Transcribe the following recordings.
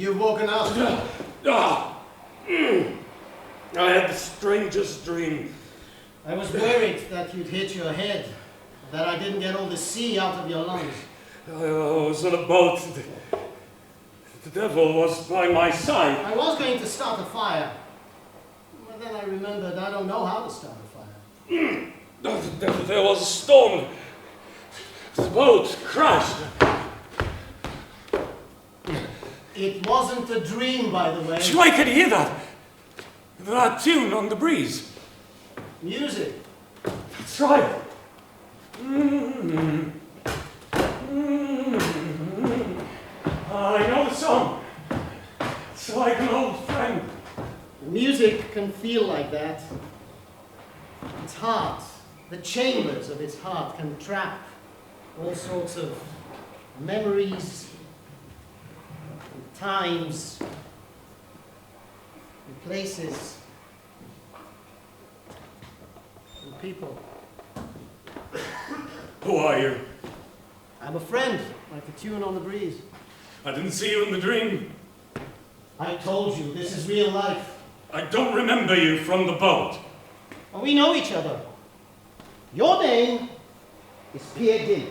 You've woken up. I had the strangest dream. I was worried that you'd hit your head, that I didn't get all the sea out of your lungs. I was on a boat. The devil was by my side. I was going to start a fire, but then I remembered I don't know how to start a fire. There was a storm. The boat crashed. It wasn't a dream, by the way. I could hear that. That tune on the breeze. Music. That's right. I know the song. It's like an old friend. Music can feel like that. Its heart, the chambers of its heart can trap all sorts of memories, and times, and places, and people. Who are you? I'm a friend, like the tune on the breeze. I didn't see you in the dream. I told you, this is real life. I don't remember you from the boat. And we know each other. Your name is Gynt.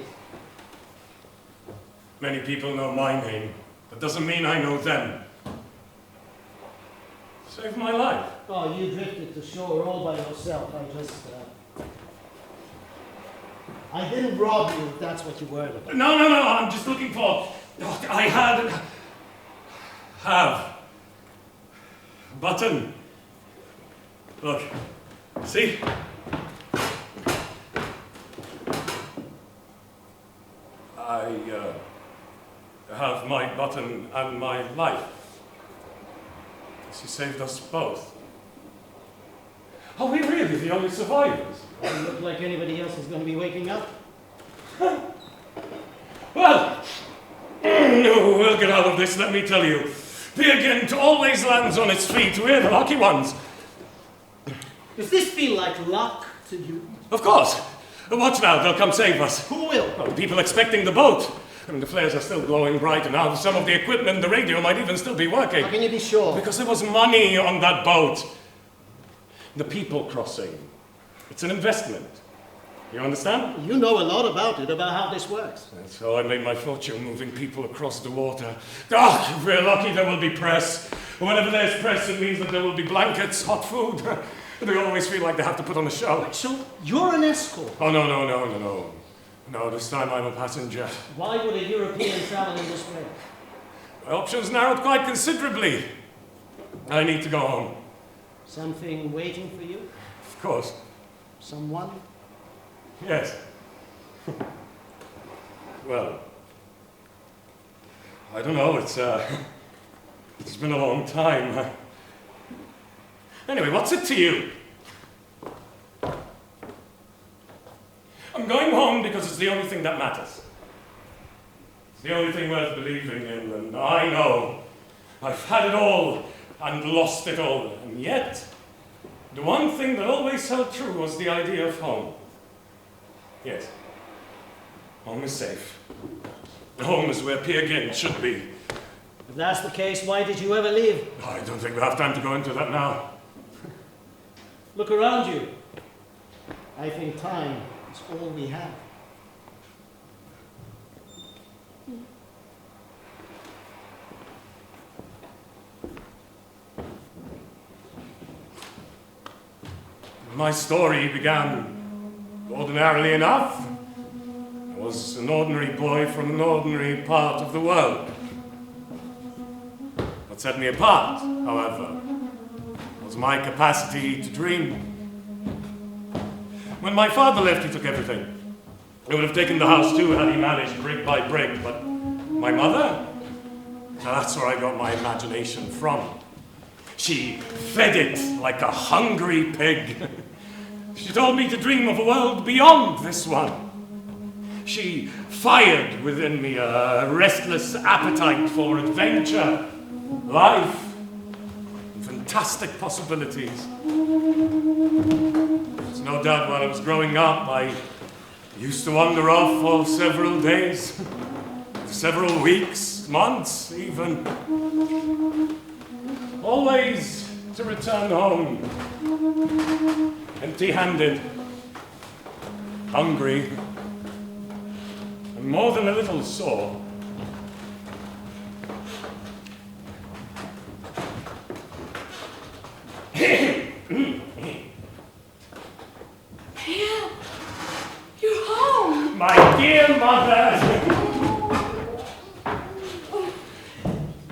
Many people know my name. That doesn't mean I know them. Saved my life. Oh, you drifted to shore all by yourself. I didn't rob you, if that's what you worried about. No, I'm just looking for... Oh, I have a button. Look, see? I have my button and my life. She saved us both. Are we really the only survivors? Doesn't look like anybody else is going to be waking up. Well, we'll get out of this, let me tell you. Gynt always lands on its feet. We're the lucky ones. Does this feel like luck to you? Of course. Watch now, they'll come save us. Who will? Well, the people expecting the boat. I mean, the flares are still glowing bright, and now some of the equipment, the radio, might even still be working. How can you be sure? Because there was money on that boat. The people crossing. It's an investment. You understand? You know a lot about it, about how this works. And so I made my fortune moving people across the water. Oh, if we're lucky, there will be press. Whenever there's press, it means that there will be blankets, hot food. They always feel like they have to put on a show. So, you're an escort? Oh, no. No, this time I'm a passenger. Why would a European travel in this way? My options narrowed quite considerably. I need to go home. Something waiting for you? Of course. Someone? Yes. Well, I don't know, it's been a long time. Anyway, what's it to you? I'm going home because it's the only thing that matters. It's the only thing worth believing in, and I know I've had it all and lost it all, and yet the one thing that always held true was the idea of home. Yes, home is safe. Home is where Gynt should be. If that's the case, why did you ever leave? I don't think we have time to go into that now. Look around you. I think time is all we have. My story began ordinarily enough. I was an ordinary boy from an ordinary part of the world. What set me apart, however, was my capacity to dream. When my father left, he took everything. He would have taken the house too had he managed brick by brick, but my mother? That's where I got my imagination from. She fed it like a hungry pig. She told me to dream of a world beyond this one. She fired within me a restless appetite for adventure, life, and fantastic possibilities. There's no doubt while I was growing up, I used to wander off for several days. several weeks, months even. Always to return home, empty-handed, hungry, and more than a little sore. Pierre, you're home. My dear mother!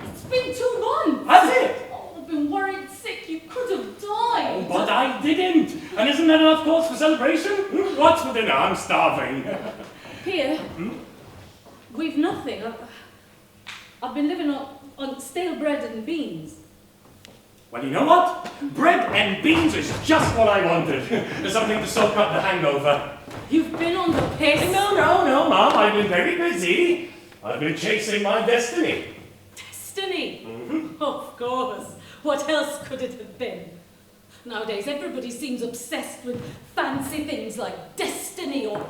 It's been 2 months. Has it? Oh, I've been worried sick. You could have died. But I didn't. And isn't that enough cause for celebration? What's for dinner? I'm starving. Pierre, we've nothing. I've been living on stale bread and beans. Well, you know what? Bread and beans is just what I wanted. There's something to soak up the hangover. You've been on the piss. No, Mum. I've been very busy. I've been chasing my destiny. Destiny? Of course. What else could it have been? Nowadays, everybody seems obsessed with fancy things like destiny or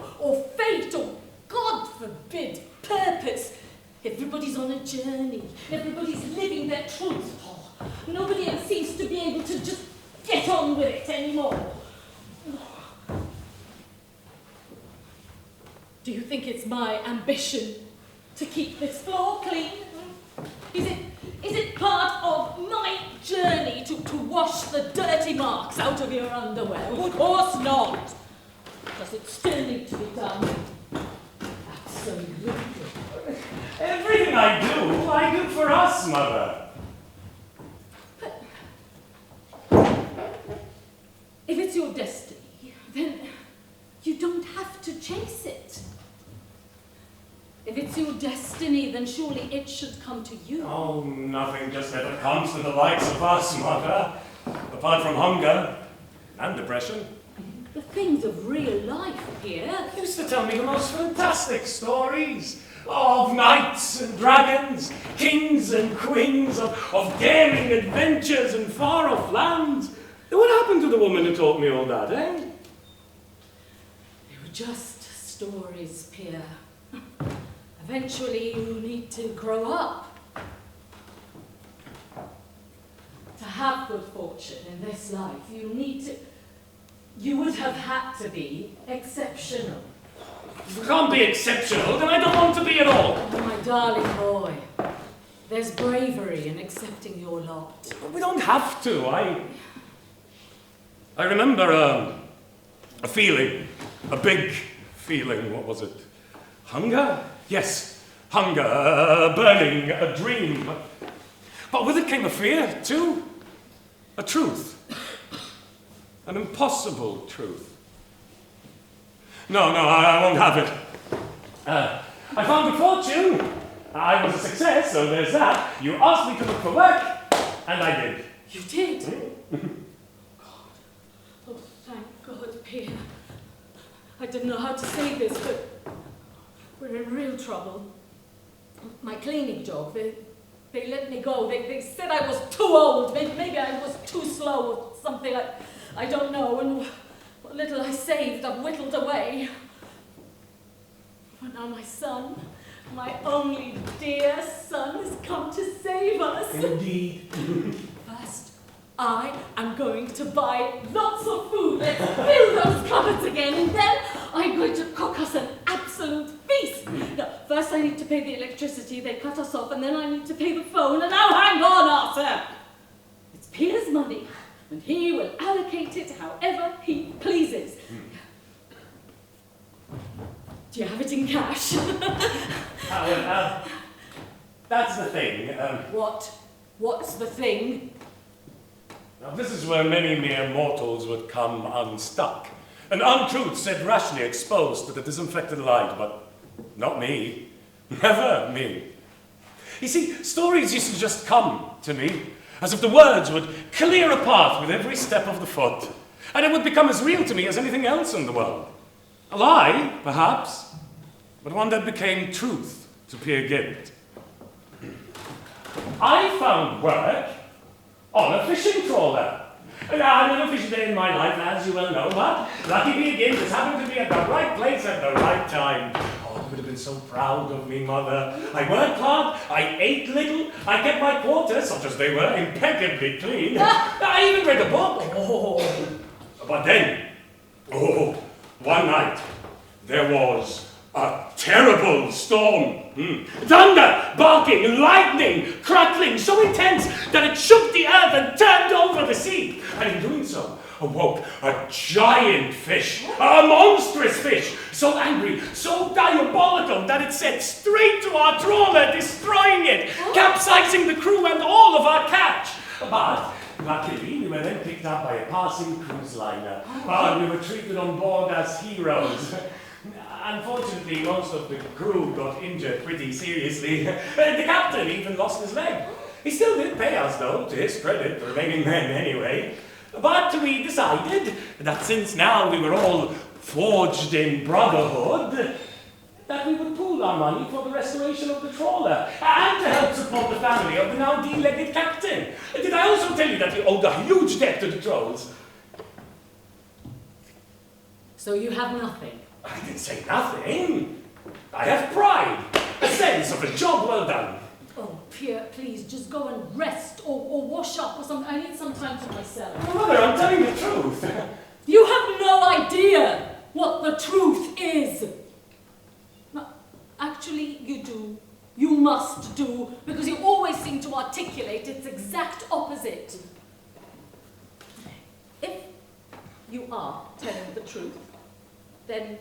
fate or, God forbid, purpose. Everybody's on a journey. Everybody's living their truth, Paul. Nobody else seems to be able to just get on with it anymore. Do you think it's my ambition to keep this floor clean? Is it part of my journey to wash the dirty marks out of your underwear? Of course not. Does it still need to be done? Absolutely. Everything I do for us, Mother. If it's your destiny, then you don't have to chase it. If it's your destiny, then surely it should come to you. Oh, nothing just ever comes to the likes of us, Mother. Apart from hunger and depression. The things of real life here. You used to tell me the most fantastic stories of knights and dragons, kings and queens, of daring adventures in far-off lands. What happened to the woman who taught me all that, eh? They were just stories, Pierre. Eventually you need to grow up. To have good fortune in this life, you would have had to be exceptional. If you can't be exceptional, then I don't want to be at all. Oh, my darling boy, there's bravery in accepting your lot. But we don't have to. I remember a feeling, a big feeling. What was it? Hunger? Yes, hunger, a burning, a dream. But with it came a fear, too. A truth. An impossible truth. No, I won't have it. I found a fortune. I was a success, so there's that. You asked me to look for work, and I did. You did? God. Oh, thank God, Pierre. I didn't know how to say this, but we're in real trouble. My cleaning job, they let me go. They said I was too old. Maybe I was too slow or something. I don't know. And what little I saved, I've whittled away. But now my son, my only dear son, has come to save us. Indeed. First, I am going to buy lots of food. Let's fill those cupboards again, and then I'm going to cook us an absolute feast. Now, first I need to pay the electricity. They cut us off, and then I need to pay the phone. And now hang on, Arthur. It's Pierre's money, and he will allocate it however he pleases. Do you have it in cash? That's the thing. What? What's the thing? Now, this is where many mere mortals would come unstuck. An untruth said rashly exposed to the disinfected light, but not me. Never me. You see, stories used to just come to me, as if the words would clear a path with every step of the foot, and it would become as real to me as anything else in the world. A lie, perhaps, but one that became truth to Pierre Gynt. I found work on a fishing trawler. I've never fished a day in my life, as you well know, but lucky Pierre Gynt has happened to be at the right place at the right time. Oh, would have been so proud of me, Mother. I worked hard, I ate little, I kept my quarters, such as they were, impeccably clean. I even read a book. But then, one night, there was a terrible storm. Thunder, barking, and lightning, crackling, so intense that it shook the earth and turned over the sea. And in doing so, awoke a giant fish, a monstrous fish, so angry, so diabolical that it set straight to our trawler, destroying it, capsizing the crew and all of our catch. But luckily, we were then picked up by a passing cruise liner, and we were treated on board as heroes. Unfortunately, most of the crew got injured pretty seriously. The captain even lost his leg. He still did pay us, though, to his credit, the remaining men anyway. But we decided that since now we were all forged in brotherhood, that we would pool our money for the restoration of the trawler and to help support the family of the now de-legged captain. Did I also tell you that we owed a huge debt to the trolls? So you have nothing? I didn't say nothing. I have pride, a sense of a job well done. Oh, Pierre, please, just go and rest or wash up or something. I need some time to myself. Well, Mother, I'm telling the truth. You have no idea what the truth is. No, actually, you do. You must do, because you always seem to articulate its exact opposite. If you are telling the truth, then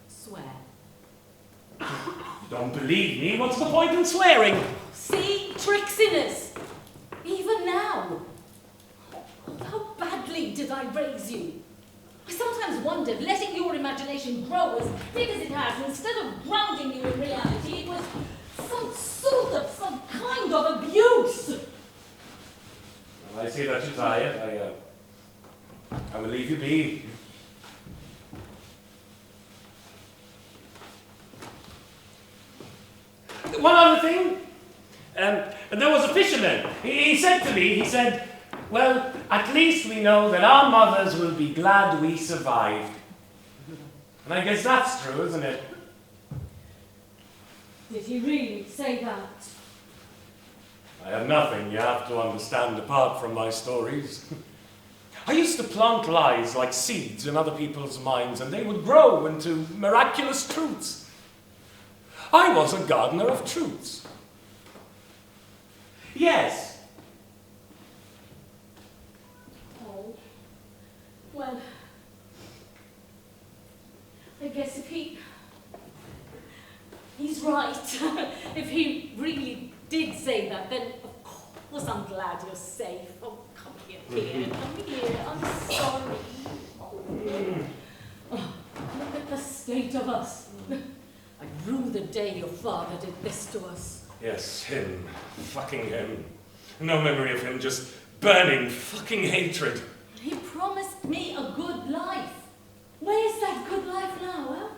swear. Don't believe me? What's the point in swearing? See? Tricksiness. Even now. How badly did I raise you? I sometimes wondered, letting your imagination grow as big as it has, instead of grounding you in reality, it was some kind of abuse. Well, I see that you're tired. I will leave you be. One other thing. There was a fisherman. He said to me, well, at least we know that our mothers will be glad we survived. And I guess that's true, isn't it? Did he really say that? I have nothing you have to understand apart from my stories. I used to plant lies like seeds in other people's minds, and they would grow into miraculous truths. I was a gardener of truths. Yes. Oh, well, I guess if he's right. If he really did say that, then of course I'm glad you're safe. Oh, come here, Pierre, come here. I'm sorry. Oh, look at the state of us. I rue the day your father did this to us. Yes, him. Fucking him. No memory of him, just burning fucking hatred. He promised me a good life. Where's that good life now, huh?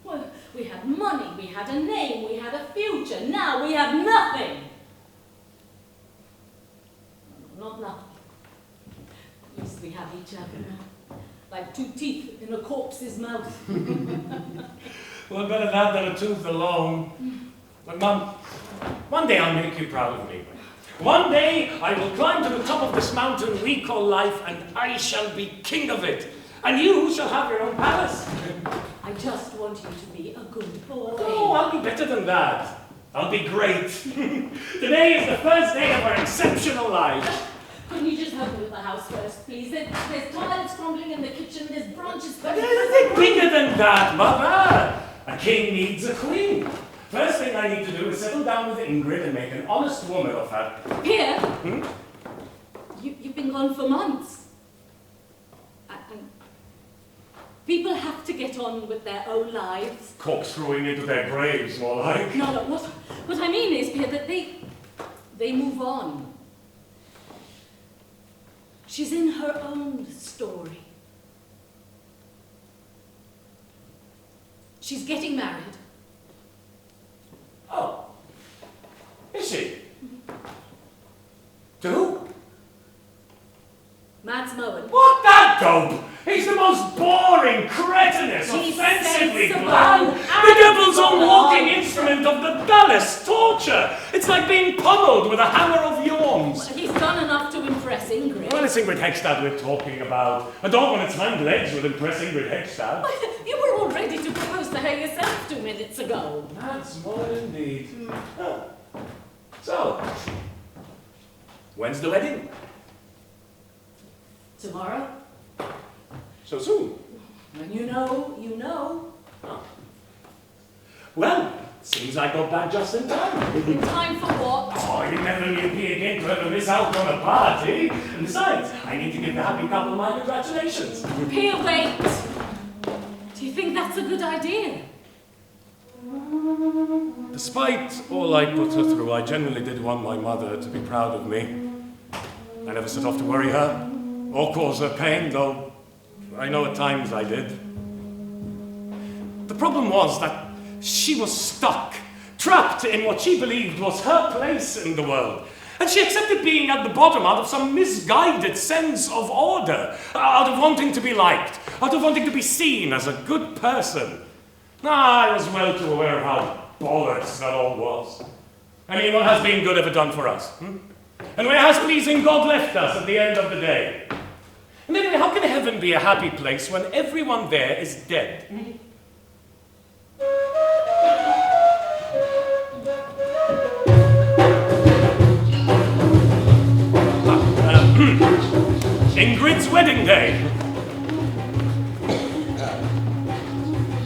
Well, we had money, we had a name, we had a future. Now we have nothing. Not nothing. At least we have each other now. Like two teeth in a corpse's mouth. Well, better that than a tooth alone. But Mum, one day I'll make you proud of me. One day I will climb to the top of this mountain we call life, and I shall be king of it. And you shall have your own palace. I just want you to be a good boy. Oh, I'll be better than that. I'll be great. Today is the first day of our exceptional lives. Can you just help me with the house first, please? There's toilets crumbling in the kitchen, there's branches... Anything bigger than that, Mother. A king needs a queen. First thing I need to do is settle down with Ingrid and make an honest woman of her. Pierre, you've been gone for months. And people have to get on with their own lives. Corkscrewing into their graves, more like. No, what I mean is, Pierre, that they move on. She's in her own story. She's getting married. Oh. Is she? To who? Mads Moen. What, that dope? He's the most boring, cretinous, offensively bland. The devil's own walking instrument of the dullest torture. It's like being pummeled with a hammer of yawns. Well, he's done enough to impress Ingrid. Well, it's Ingrid Hegstad we're talking about. A dog on its hind legs will impress Ingrid Hegstad. You were all ready to propose to her yourself 2 minutes ago. That's more indeed. Huh. So, when's the wedding? Tomorrow? So soon? When you know, you know. Oh. Well, seems I got back just in time. In time for what? Oh, you never knew Peter Gynt would ever miss out on a party. And besides, I need to give the happy couple my congratulations. Pia, wait! Do you think that's a good idea? Despite all I put her through, I genuinely did want my mother to be proud of me. I never set off to worry her or cause her pain, though I know at times I did. The problem was that she was stuck, trapped in what she believed was her place in the world. And she accepted being at the bottom out of some misguided sense of order, out of wanting to be liked, out of wanting to be seen as a good person. I was well too aware of how bollocks that all was. I mean, what has being good ever done for us? And where has pleasing God left us at the end of the day? And anyway, how can heaven be a happy place when everyone there is dead? Ingrid's wedding day.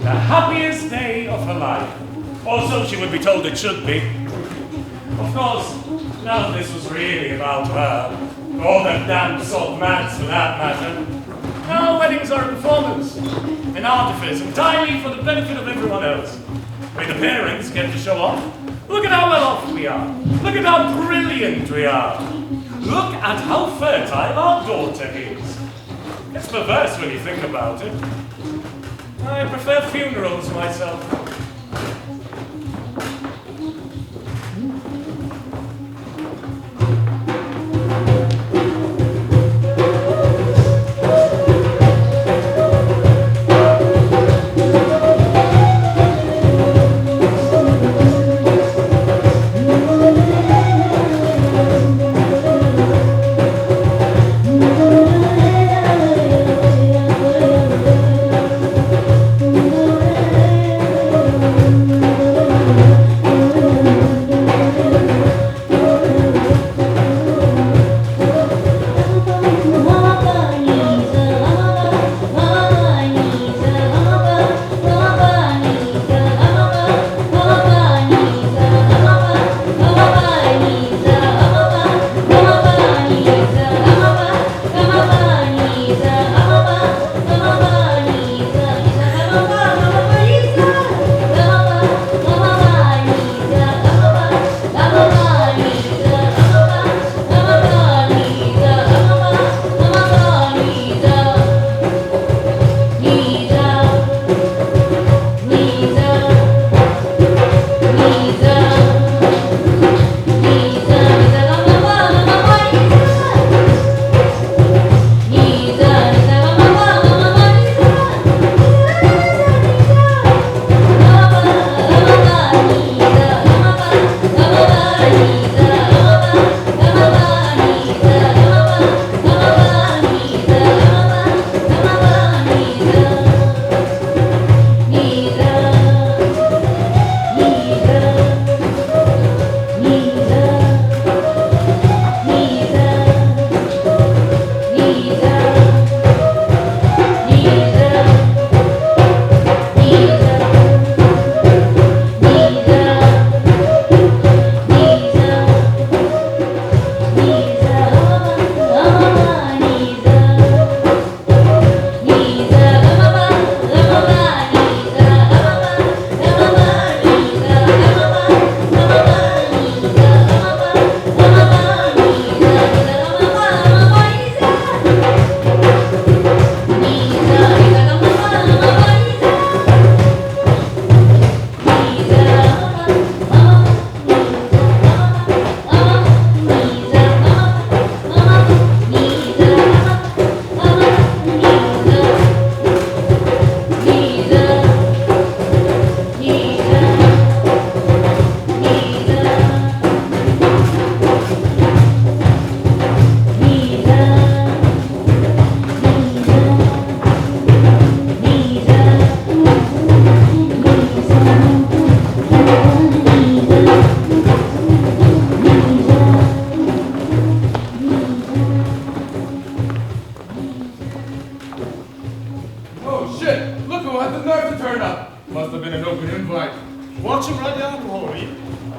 The happiest day of her life. Or so she would be told it should be. Of course, none of this was really about her. Or the damn salt mats for that matter. Now weddings are a performance. An artifice entirely for the benefit of everyone else. We the parents get to show off. Look at how well off we are. Look at how brilliant we are. Look at how fertile our daughter is. It's perverse when you think about it. I prefer funerals myself.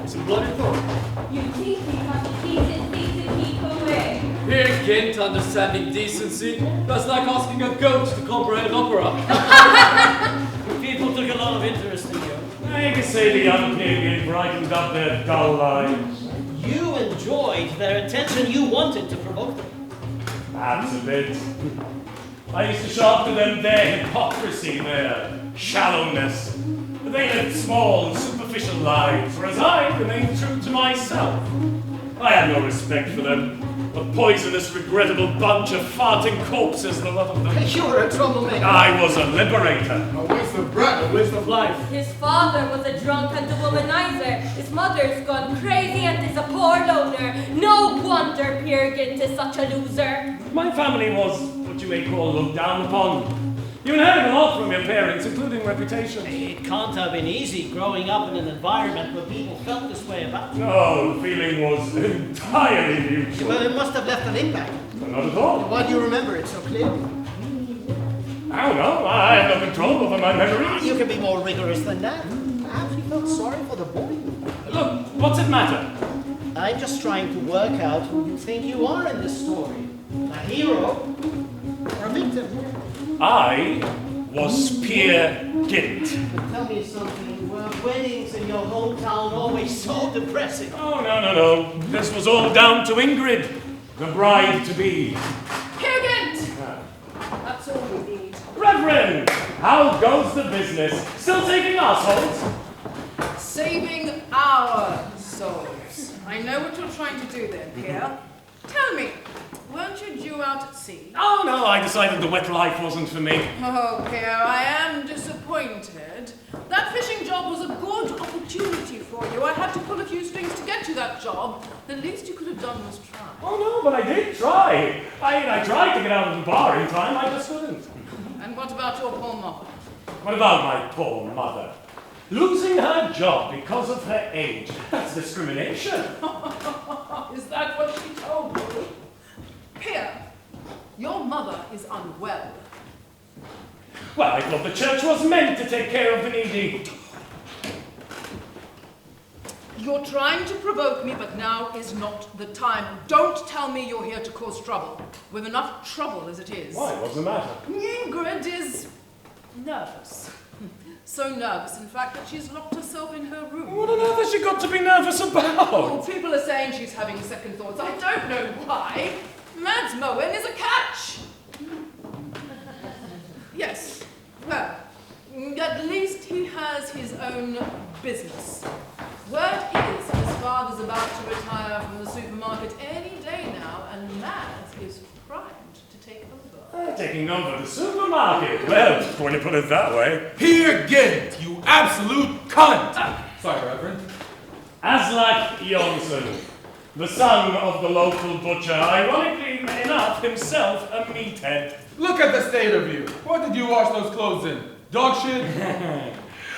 Some bloody thought. You think we have decency to keep away? Here, Gynt, understanding decency. That's like asking a goat to comprehend opera. People took a lot of interest in you. I can say the young pig brightened up their dull lives. You enjoyed their attention. You wanted to provoke them. Perhaps a bit. I used to show up to them their hypocrisy, their shallowness. They lived small and superficial lives, whereas I remained true to myself. I had no respect for them. A poisonous, regrettable bunch of farting corpses, the lot of them. You were a troublemaker. I was a liberator. A waste of breath, a waste of life. His father was a drunk and a womanizer. His mother's gone crazy and is a poor loner. No wonder Peer Gynt is such a loser. My family was what you may call looked down upon. You inherit a lot from your parents, including reputation. It can't have been easy growing up in an environment where people felt this way about you. No, the feeling was entirely mutual. Well, it must have left an impact. Not at all. Why do you remember it so clearly? I don't know. I have no control over my memories. You can be more rigorous than that. Perhaps you felt sorry for the boy. Look, what's it matter? I'm just trying to work out who you think you are in this story. A hero or a victim? I was Peer Gynt. But tell me something. Were weddings in your hometown always so depressing? Oh, no. This was all down to Ingrid, the bride-to-be. Peer Gynt! That's all we need. Reverend, how goes the business? Still taking assholes? Saving our souls. I know what you're trying to do there, Pierre. Tell me, weren't you due out at sea? Oh, no, I decided the wet life wasn't for me. Oh, Pierre, I am disappointed. That fishing job was a good opportunity for you. I had to pull a few strings to get you that job. The least you could have done was try. Oh, no, but I did try. I tried to get out of the bar in time, I just couldn't. And what about your poor mother? What about my poor mother? Losing her job because of her age. That's discrimination. Is that what she told you? Pierre, your mother is unwell. Well, I thought the church was meant to take care of the needy. You're trying to provoke me, but now is not the time. Don't tell me you're here to cause trouble. We've enough trouble as it is. Why? What's the matter? Ingrid is nervous. So nervous, in fact, that she's locked herself in her room. What on earth has she got to be nervous about? Oh, people are saying she's having second thoughts. I don't know why. Mads Moen is a catch. Yes. Well, at least he has his own business. Word is his father's about to retire from the supermarket any day now, and Mads is primed to take over. Taking over the supermarket. Well, when you put it that way. Peer Gynt, you absolute cunt! Sorry, Reverend. Aslak Jonsson, the son of the local butcher, ironically enough, himself a meathead. Look at the state of you. What did you wash those clothes in? Dog shit?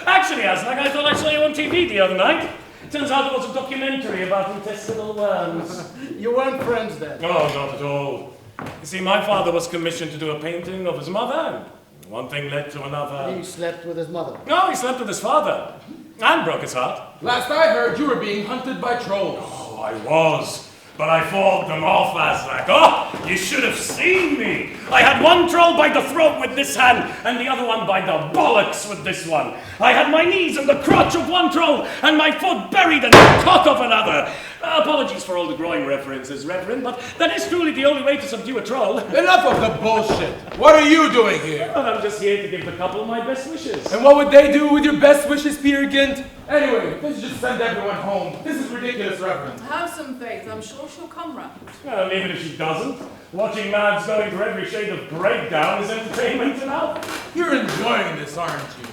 Actually, Aslak, I thought I saw you on TV the other night. Turns out there was a documentary about intestinal worms. You weren't friends then. Oh, not at all. You see, my father was commissioned to do a painting of his mother. One thing led to another. He slept with his mother. No, he slept with his father. And broke his heart. Last I heard, you were being hunted by trolls. Oh, I was. But I fought them off, Aslak. Oh, you should have seen me. I had one troll by the throat with this hand, and the other one by the bollocks with this one. I had my knees in the crotch of one troll, and my foot buried in the cock of another. Apologies for all the groin references, Reverend, but that is truly the only way to subdue a troll. Enough of the bullshit. What are you doing here? Well, I'm just here to give the couple my best wishes. And what would they do with your best wishes, Peer Gynt? Anyway, let's just send everyone home. This is ridiculous, Reverend. Have some faith. I'm sure she'll come round. Well, even if she doesn't, watching Mads going through every shade of breakdown is entertainment enough. You're enjoying this, aren't you?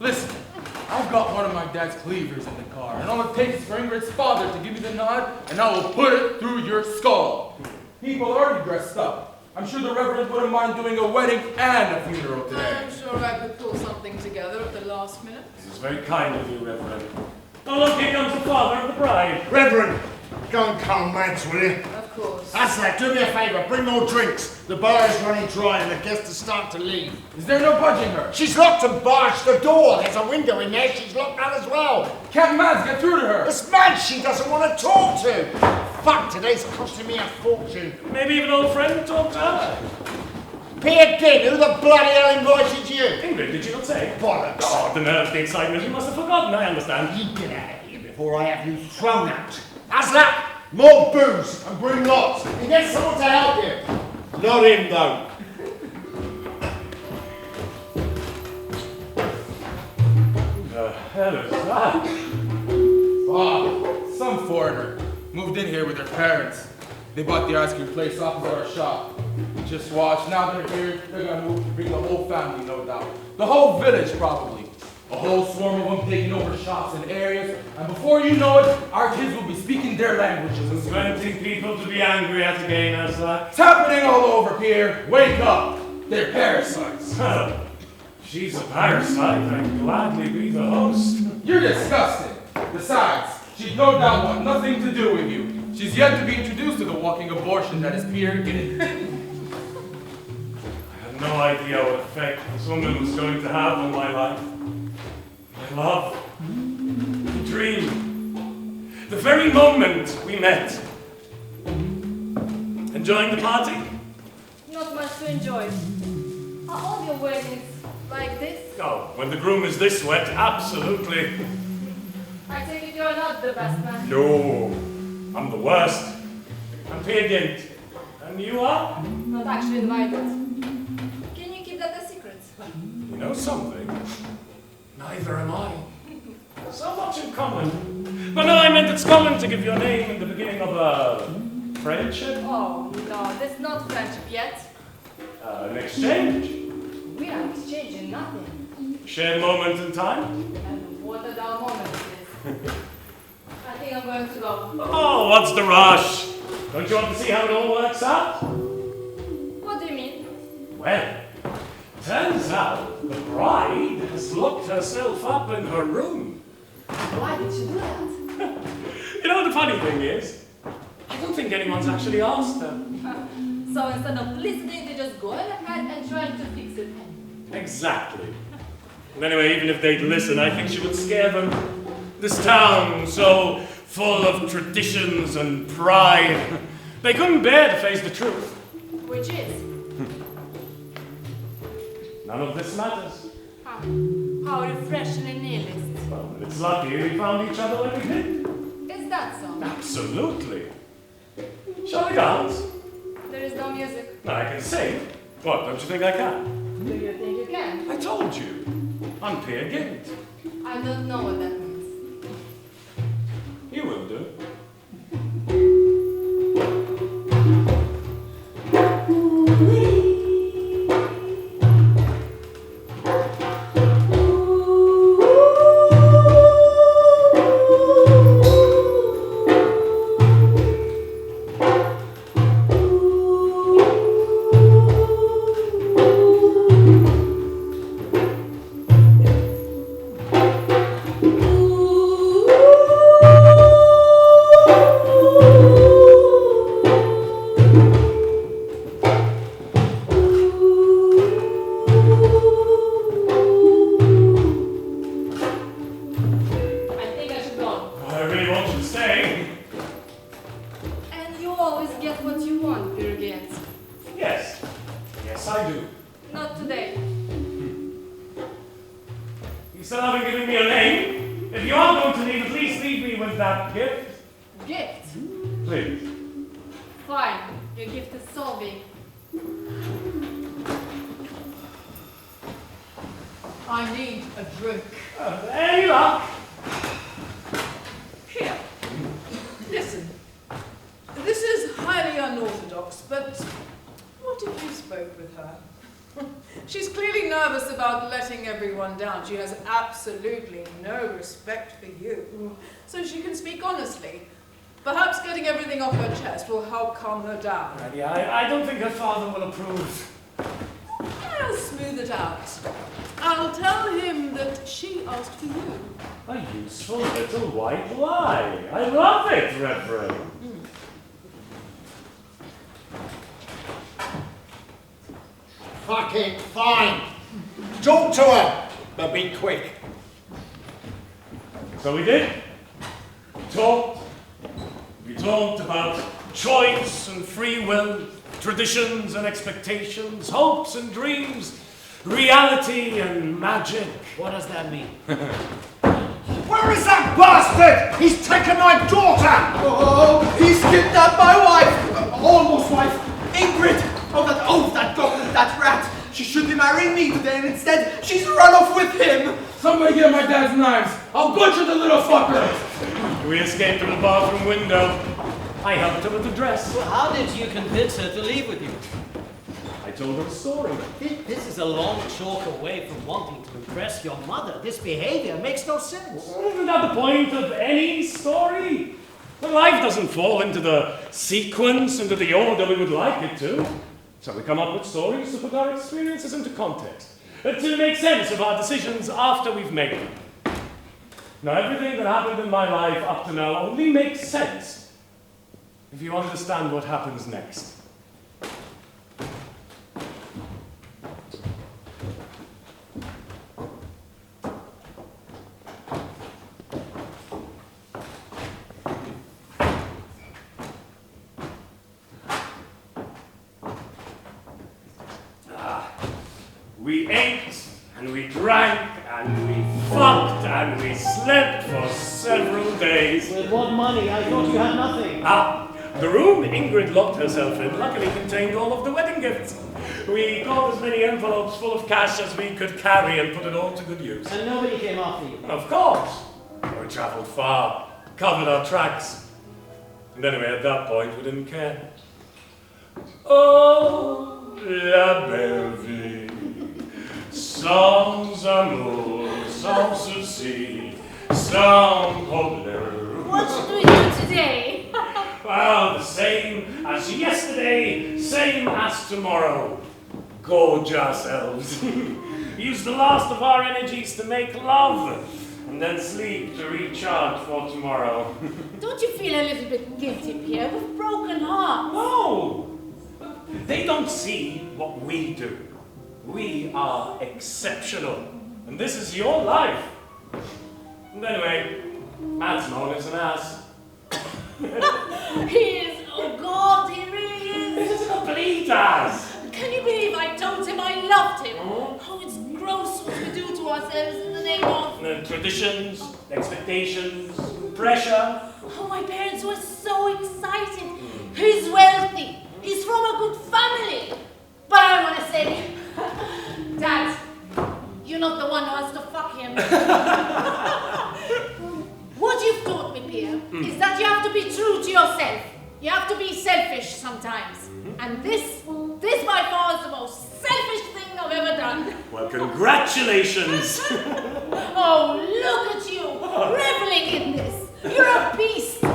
Listen, I've got one of my dad's cleavers in the car, and all it takes is for Ingrid's father to give me the nod, and I will put it through your skull. People are already dressed up. I'm sure the Reverend wouldn't mind doing a wedding and a funeral today. I'm sure I could pull something together at the last minute. This is very kind of you, Reverend. Oh, look, here comes the father of the bride. Reverend, go and calm Mads, will you? Of Of course. That's that. Do me a favour. Bring more drinks. The bar is running dry and the guests are starting to leave. Is there no budging her? She's locked and barged the door. There's a window in there. She's locked that as well. Can't Mads get through to her? This man she doesn't want to talk to. Fuck, today's costing me a fortune. Maybe even an old friend to talk to her. Peer Gynt, who the bloody hell invited you? Ingrid, did you not say? Bollocks. Oh, the nerve, the excitement. You must have forgotten, I understand. You get out of here before I have you thrown out. How's that? More booze and bring lots. And get someone to help you. Not him, though. The hell is that? Ah, some foreigner. Moved in here with their parents. They bought the ice cream place opposite our shop. Just watch, now they're here, they're gonna move to bring the whole family, no doubt. The whole village, probably. A whole swarm of them taking over shops and areas, and before you know it, our kids will be speaking their languages. 20 people to be angry at again, as that. It's happening all over, Pierre. Wake up. They're parasites. She's a parasite. I'd gladly be the host. You're disgusting. Besides, she'd no doubt want nothing to do with you. She's yet to be introduced to the walking abortion that is Pierre Gynt. I had no idea what effect this woman was going to have on my life. My love. The dream. The very moment we met. Enjoying the party? Not much to enjoy. Are all your weddings like this? Oh, when the groom is this wet, absolutely. I take it you're not the best man. No, I'm the worst. I'm Pierre Gynt. And you are? Not actually invited. Can you keep that a secret? You know something? Neither am I. So much in common. But no, I meant it's common to give your name in the beginning of a friendship. Oh, no, that's not friendship yet. An exchange. We are exchanging nothing. Shared moment in time. And what are our moments is? I think I'm going to go. Oh, what's the rush? Don't you want to see how it all works out? What do you mean? Well, turns out the bride has locked herself up in her room. Why did you do that? You know what the funny thing is? I don't think anyone's actually asked her. So instead of listening, they just go ahead and try to fix it. Exactly. And anyway, even if they'd listen, I think she would scare them. This town, so full of traditions and pride, they couldn't bear to face the truth. Which is? None of this matters. How refreshing and nihilist. Well, it's lucky we found each other when we did. Is that so? Absolutely. Shall we dance? There is no music. I can sing. What, don't you think I can? Do you think you can? I told you. I'm Pierre Gynt. I don't know what that means. You will do. She has absolutely no respect for you, so she can speak honestly. Perhaps getting everything off her chest will help calm her down. Yeah, I don't think her father will approve. I'll smooth it out. I'll tell him that she asked for you. A useful little white lie. I love it, Reverend. fucking fine. Talk to her, but be quick. So we did. We talked about choice and free will, traditions and expectations, hopes and dreams, reality and magic. What does that mean? Where is that bastard? He's taken my daughter! Oh, he's kidnapped my wife! Almost wife! Ingrid! Oh, that dog, that rat! She should be marrying me today, and instead, she's run off with him! Somebody get my dad's knives. I'll butcher the little fucker. We escaped through the bathroom window. I helped her with the dress. Well, how did you convince her to leave with you? I told her a story. This is a long chalk away from wanting to impress your mother. This behavior makes no sense. Isn't that the point of any story? Well, life doesn't fall into the sequence, into the order we would like it to. So we come up with stories to put our experiences into context, to make sense of our decisions after we've made them. Now, everything that happened in my life up to now only makes sense if you understand what happens next. We ate, and we drank, and we fucked, and we slept for several days. With what money? I thought you had nothing. The room Ingrid locked herself in luckily contained all of the wedding gifts. We got as many envelopes full of cash as we could carry and put it all to good use. And nobody came after you. Of course. We travelled far, covered our tracks. And anyway, at that point, we didn't care. Oh, la belle vie. Sans amour, sans souci, sans problème. What should we do today? Well, the same as yesterday, same as tomorrow. Gorge ourselves. Use the last of our energies to make love, and then sleep to recharge for tomorrow. Don't you feel a little bit guilty, Pierre? We've broken hearts. No! They don't see what we do. We are exceptional, and this is your life. And anyway, Matt's known as an ass. He is. Oh God, he really is. This is a complete ass. Can you believe I told him I loved him? Oh, it's gross what we do to ourselves in the name of... Traditions, expectations, pressure. Oh, my parents were so excited. He's wealthy. He's from a good family. But I want to say, Dad, you're not the one who has to fuck him. What you've taught me, Pierre, is that you have to be true to yourself. You have to be selfish sometimes. And this by far is the most selfish thing I've ever done. Well, congratulations. Oh, look at you, reveling in this. You're a beast, a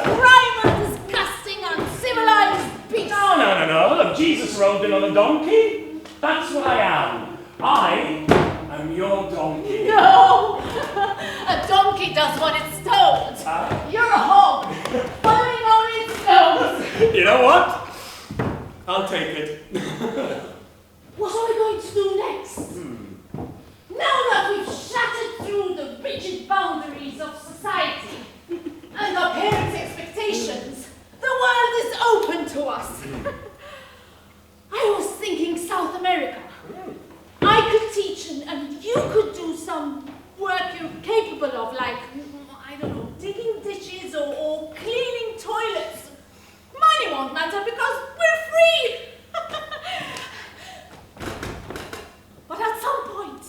primal, disgusting, uncivilized beast. No. Look, Jesus rode in on a donkey. That's what I am. I am your donkey. No, a donkey does what it's told. You're a hog, following on its nose. You know what? I'll take it. What are we going to do next? Now that we've shattered through the rigid boundaries of society and our parents' expectations, the world is open to us. I was thinking South America. I could teach and you could do some work you're capable of, like, I don't know, digging ditches or cleaning toilets. Money won't matter because we're free. But at some point,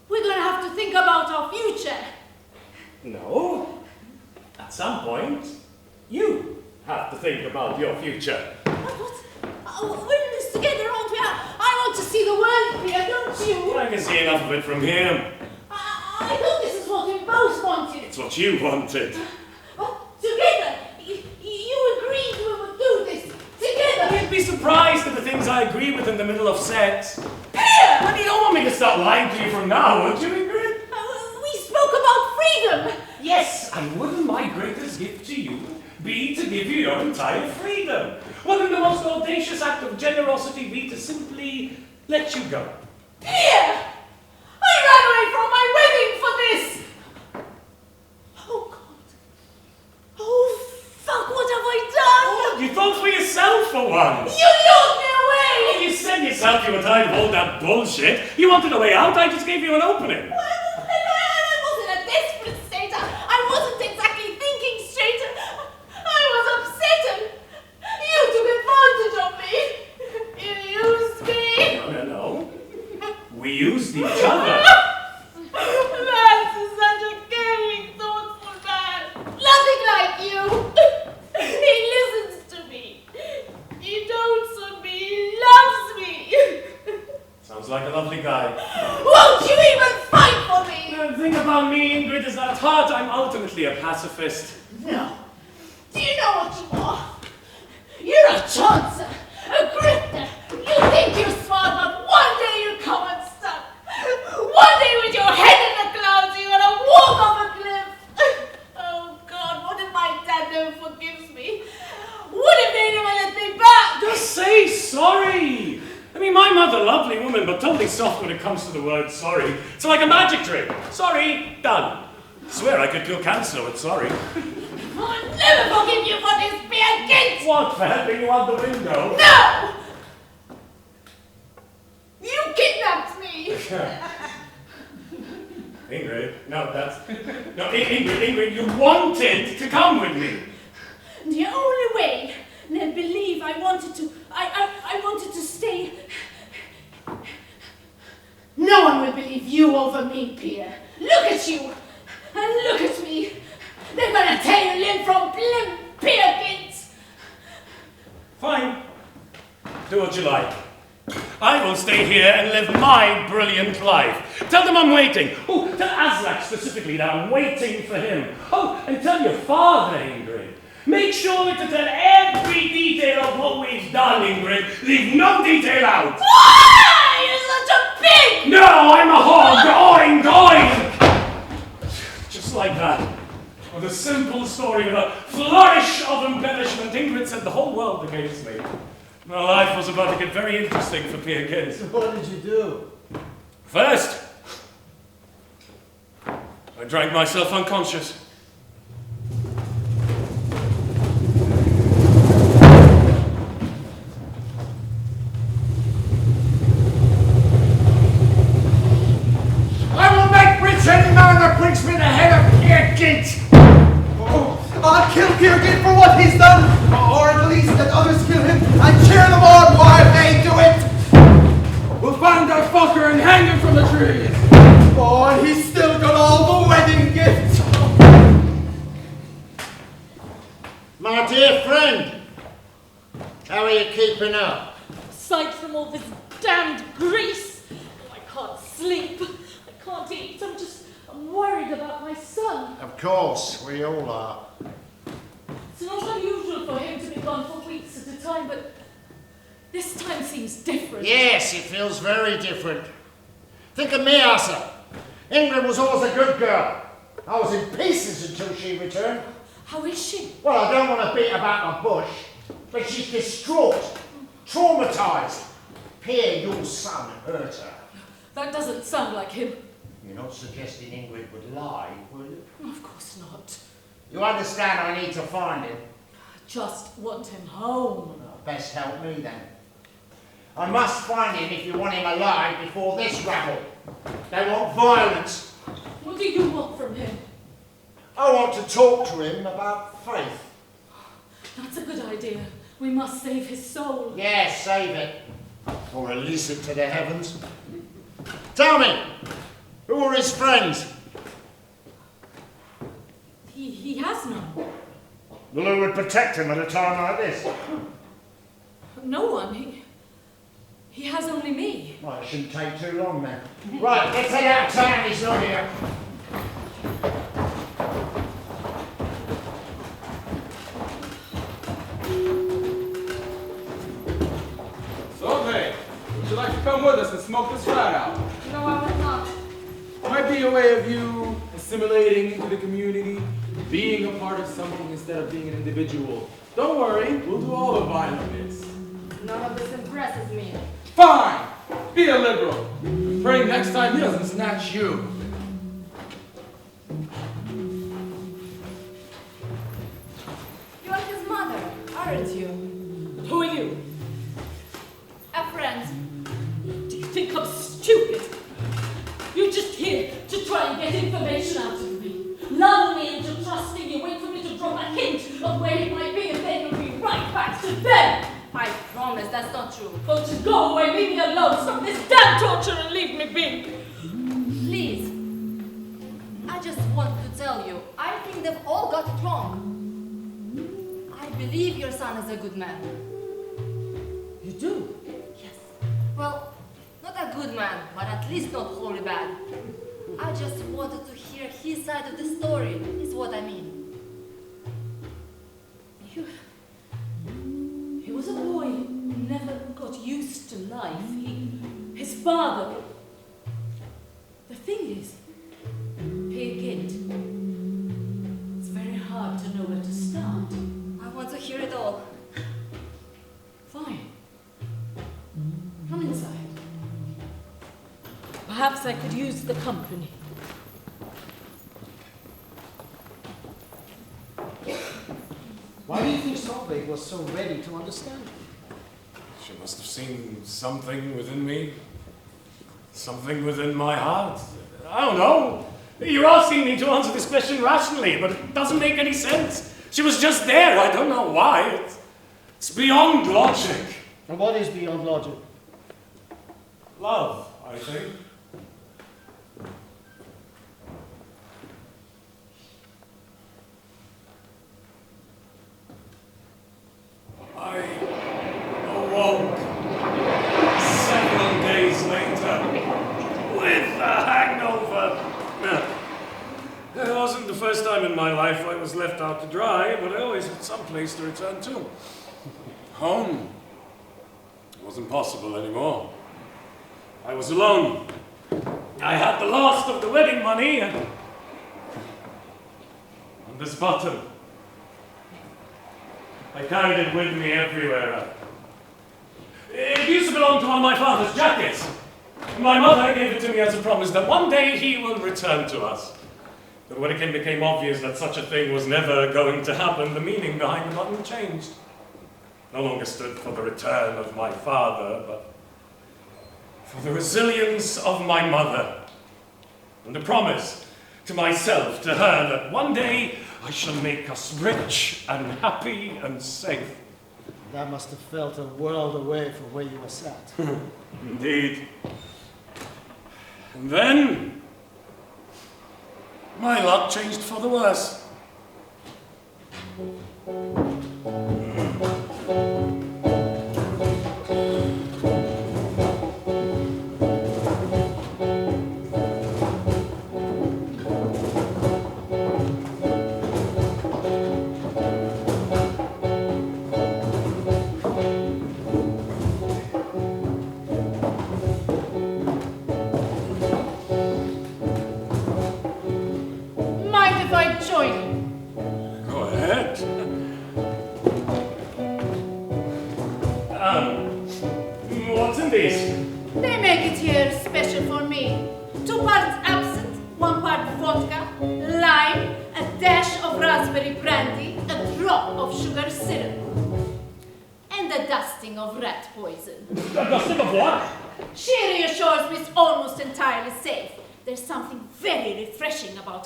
we're going to have to think about our future. No. At some point, you have to think about your future. What? Oh, we're in this together, aren't we? I want to see the world, Pierre, don't you? I can see enough of it from here. I thought this is what we both wanted. It's what you wanted. But together, you agreed we would do this. Together. You'd be surprised at the things I agree with in the middle of sex. Pierre! But you don't want me to start lying to you from now, would you, Ingrid? We spoke about freedom. Yes, and wouldn't my greatest gift to you be to give you your entire freedom? Wouldn't the most audacious act of generosity be to simply let you go? Pierre! I ran away from my wedding for this! Oh, God. Oh, fuck, what have I done? You thought for yourself for once. You lured me away! You said yourself you were tired of all that bullshit. You wanted a way out, I just gave you an opening. I wasn't a desperate state. I wasn't exactly thinking straight. I was upset and you took advantage of me. You used me. No. We used each other. That's such a caring, thoughtful man. Nothing like you. He listens to me. He dotes on me. He loves me. Sounds like a lovely guy. Won't you even fight for me? The thing about me, Ingrid, is that at heart I'm ultimately a pacifist. No. Do you know what you are? You're a chancer, a grifter. You think you're smart, but one day you come unstuck. One day with your head in the clouds, you're gonna walk off a cliff. Oh God, what if my dad never forgives me? What if they never let me back? Just say sorry. I mean, my mother, lovely woman, but totally soft when it comes to the word sorry. It's like a magic trick. Sorry, done. Swear I could cure cancer with sorry. I'll never forgive you for this, Pierre Gynt! What, for helping you out the window? No! You kidnapped me! Ingrid, no, that's... No, Ingrid, you wanted to come with me. The only way they'll believe I wanted to stay. No one will believe you over me, Pierre. Look at you, and look at me. They're gonna tear you limb from limb, Pierre Gynt. Fine. Do what you like. I will stay here and live my brilliant life. Tell them I'm waiting. Oh, tell Aslak specifically that I'm waiting for him. Oh, and tell your father, Ingrid. Make sure to tell every detail of what we've done, Ingrid. Leave no detail out. Why? You're such a pig! No, I'm a hog. Oing, oing. Just like that. With a simple story with a flourish of embellishment, Ingrid set the whole world against me. My life was about to get very interesting for Pierre Gynt. So what did you do? First, I drank myself unconscious. I will make rich any man that brings me the head of Pierre Gynt. I'll kill Pierre Gynt for what he's done, or at least let others kill him and cheer them on while they do it. We'll find that fucker and hang him from the trees. Oh, and he's still got all the wedding gifts. My dear friend, how are you keeping up? Aside from all this damned grease, I can't sleep. I can't eat. I'm worried about my son. Of course, we all are. It's not unusual for him to be gone for weeks at a time, but this time seems different. Yes, it feels very different. Think of me, Asa. Ingrid was always a good girl. I was in pieces until she returned. How is she? Well, I don't want to beat about the bush, but she's distraught, traumatized. Pierre, your son, hurt her. That doesn't sound like him. You're not suggesting Ingrid would lie, will you? Of course not. You understand I need to find him. I just want him home. Well, best help me then. I must find him if you want him alive before this rabble. They want violence. What do you want from him? I want to talk to him about faith. That's a good idea. We must save his soul. Yes, save it. Or release it to the heavens. Tell me, who are his friends? He has none. Well, who would protect him at a time like this? No one. He has only me. Well, it shouldn't take too long then. Right, let's head out of town, he's not here. So, hey, would you like to come with us and smoke this rat out? No, I would not. Might be a way of you assimilating into the community, being a part of something instead of being an individual. Don't worry, we'll do all the violent bits. None of this impresses me. Fine! Be a liberal. Pray next time he doesn't snatch you. You're his mother, aren't you? Who are you? A friend. Do you think I'm stupid? You're just here to try and get information out of me. Lull me into trusting you, wait for me to drop a hint of where it might be, and then you'll be right back to them. I promise that's not true. Oh, just go away, leave me alone, stop this damn torture and leave me be. Please. I just want to tell you, I think they've all got it wrong. I believe your son is a good man. You do? Yes. Well, not a good man, but at least not wholly bad. I just wanted to hear his side of the story, is what I mean. He was a boy who never got used to life. His father. The thing is, Peer Gynt, it's very hard to know where to start. I want to hear it all. Fine. Come inside. Perhaps I could use the company. Why do you think Solveig was so ready to understand? She must have seen something within me. Something within my heart. I don't know. You're asking me to answer this question rationally, but it doesn't make any sense. She was just there. I don't know why. It's beyond logic. And what is beyond logic? Love, I think. I awoke several days later with a hangover. It wasn't the first time in my life I was left out to dry, but I always had some place to return to. Home wasn't possible anymore. I was alone. I had the last of the wedding money and this button. I carried it with me everywhere. It used to belong to one of my father's jackets. My mother gave it to me as a promise that one day he will return to us. But when it became obvious that such a thing was never going to happen, the meaning behind the button changed. No longer stood for the return of my father, but for the resilience of my mother. And a promise to myself, to her, that one day I shall make us rich and happy and safe. That must have felt a world away from where you were sat. Indeed. And then, my luck changed for the worse.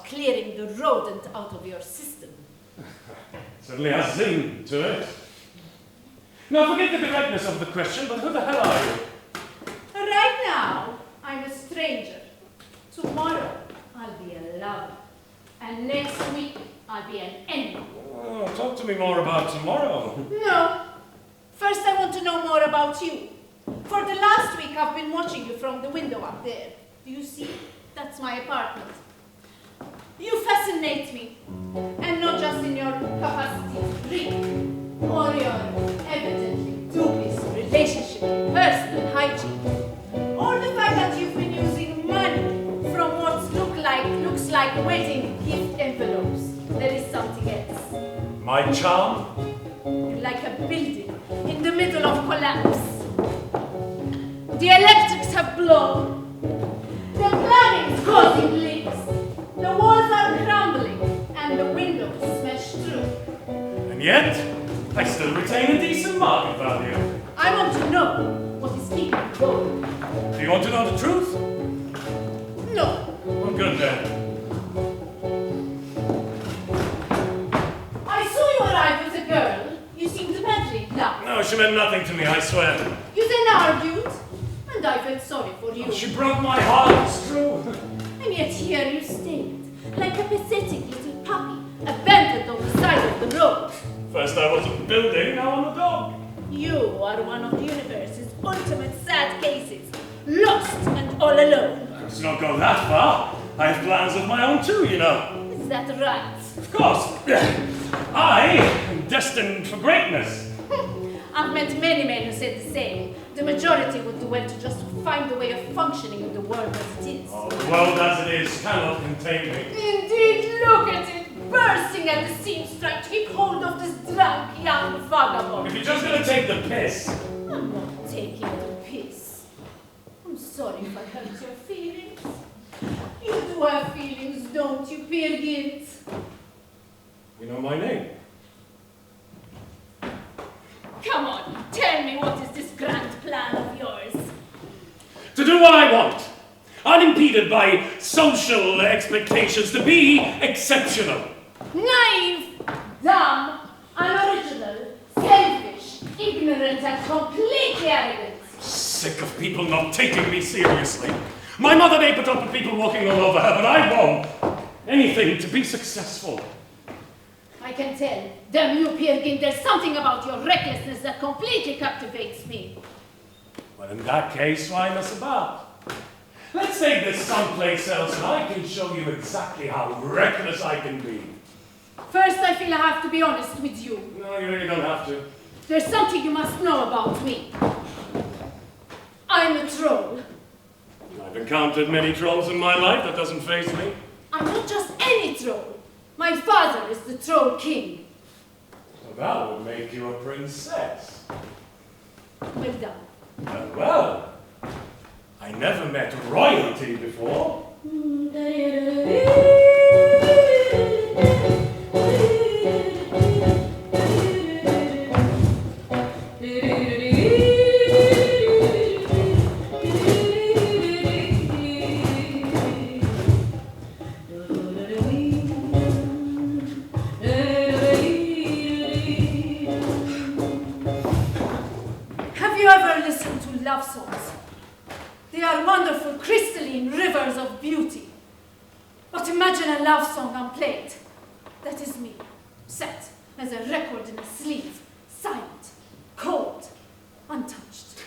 Clearing the rodent out of your system. Certainly has zing to it. Now forget the directness of the question, but who the hell are you? Right now, I'm a stranger. Tomorrow, I'll be a lover. And next week, I'll be an enemy. Oh, talk to me more about tomorrow. No. First, I want to know more about you. For the last week, I've been watching you from the window up there. Do you see? That's my apartment. You fascinate me, and not just in your capacity to drink, or your evidently dubious relationship with personal hygiene, or the fact that you've been using money from what looks like wedding gift envelopes. There is some My charm? You're like a building in the middle of collapse. The electrics have blown. The plumbing's causing leaks. The walls are crumbling and the windows smashed through. And yet, I still retain a decent market value. I want to know what is keeping you going. Do you want to know the truth? No. Well, good then. I saw you arrive with a girl. You seemed madly in love. No, she meant nothing to me, I swear. You then argued, and I felt sorry for you. She broke my heart, it's true. And yet here you stayed, like a pathetic little puppy, abandoned on the side of the road. First I was a building, now I'm a dog. You are one of the universe's ultimate sad cases, lost and all alone. Let's not go that far. I have plans of my own too, you know. Is that right? Of course. I am destined for greatness. I've met many men who said the same. The majority would do well to just find a way of functioning in the world as it is. Oh, the world as it is cannot contain me. Indeed, look at it, bursting at the seams, trying to keep hold of this drunk young vagabond. If you're just gonna take the piss. I'm not taking the piss. I'm sorry if I hurt your feelings. You do have feelings, don't you, Gynt? You know my name. Come on, tell me what is this grand plan of yours? To do what I want, unimpeded by social expectations, to be exceptional. Naive, dumb, unoriginal, selfish, ignorant, and completely arrogant. Sick of people not taking me seriously. My mother may put up with people walking all over her, but I won't. Anything to be successful. I can tell. Damn you, Gynt, there's something about your recklessness that completely captivates me. Well, in that case, why mess about? Let's take this someplace else and I can show you exactly how reckless I can be. First, I feel I have to be honest with you. No, you really don't have to. There's something you must know about me. I'm a troll. I've encountered many trolls in my life. That doesn't faze me. I'm not just any troll. My father is the Troll King. So that would make you a princess. Well done. Well, I never met royalty before. Love songs. They are wonderful, crystalline rivers of beauty. But imagine a love song unplayed. That is me, set as a record in a sleeve, silent, cold, untouched.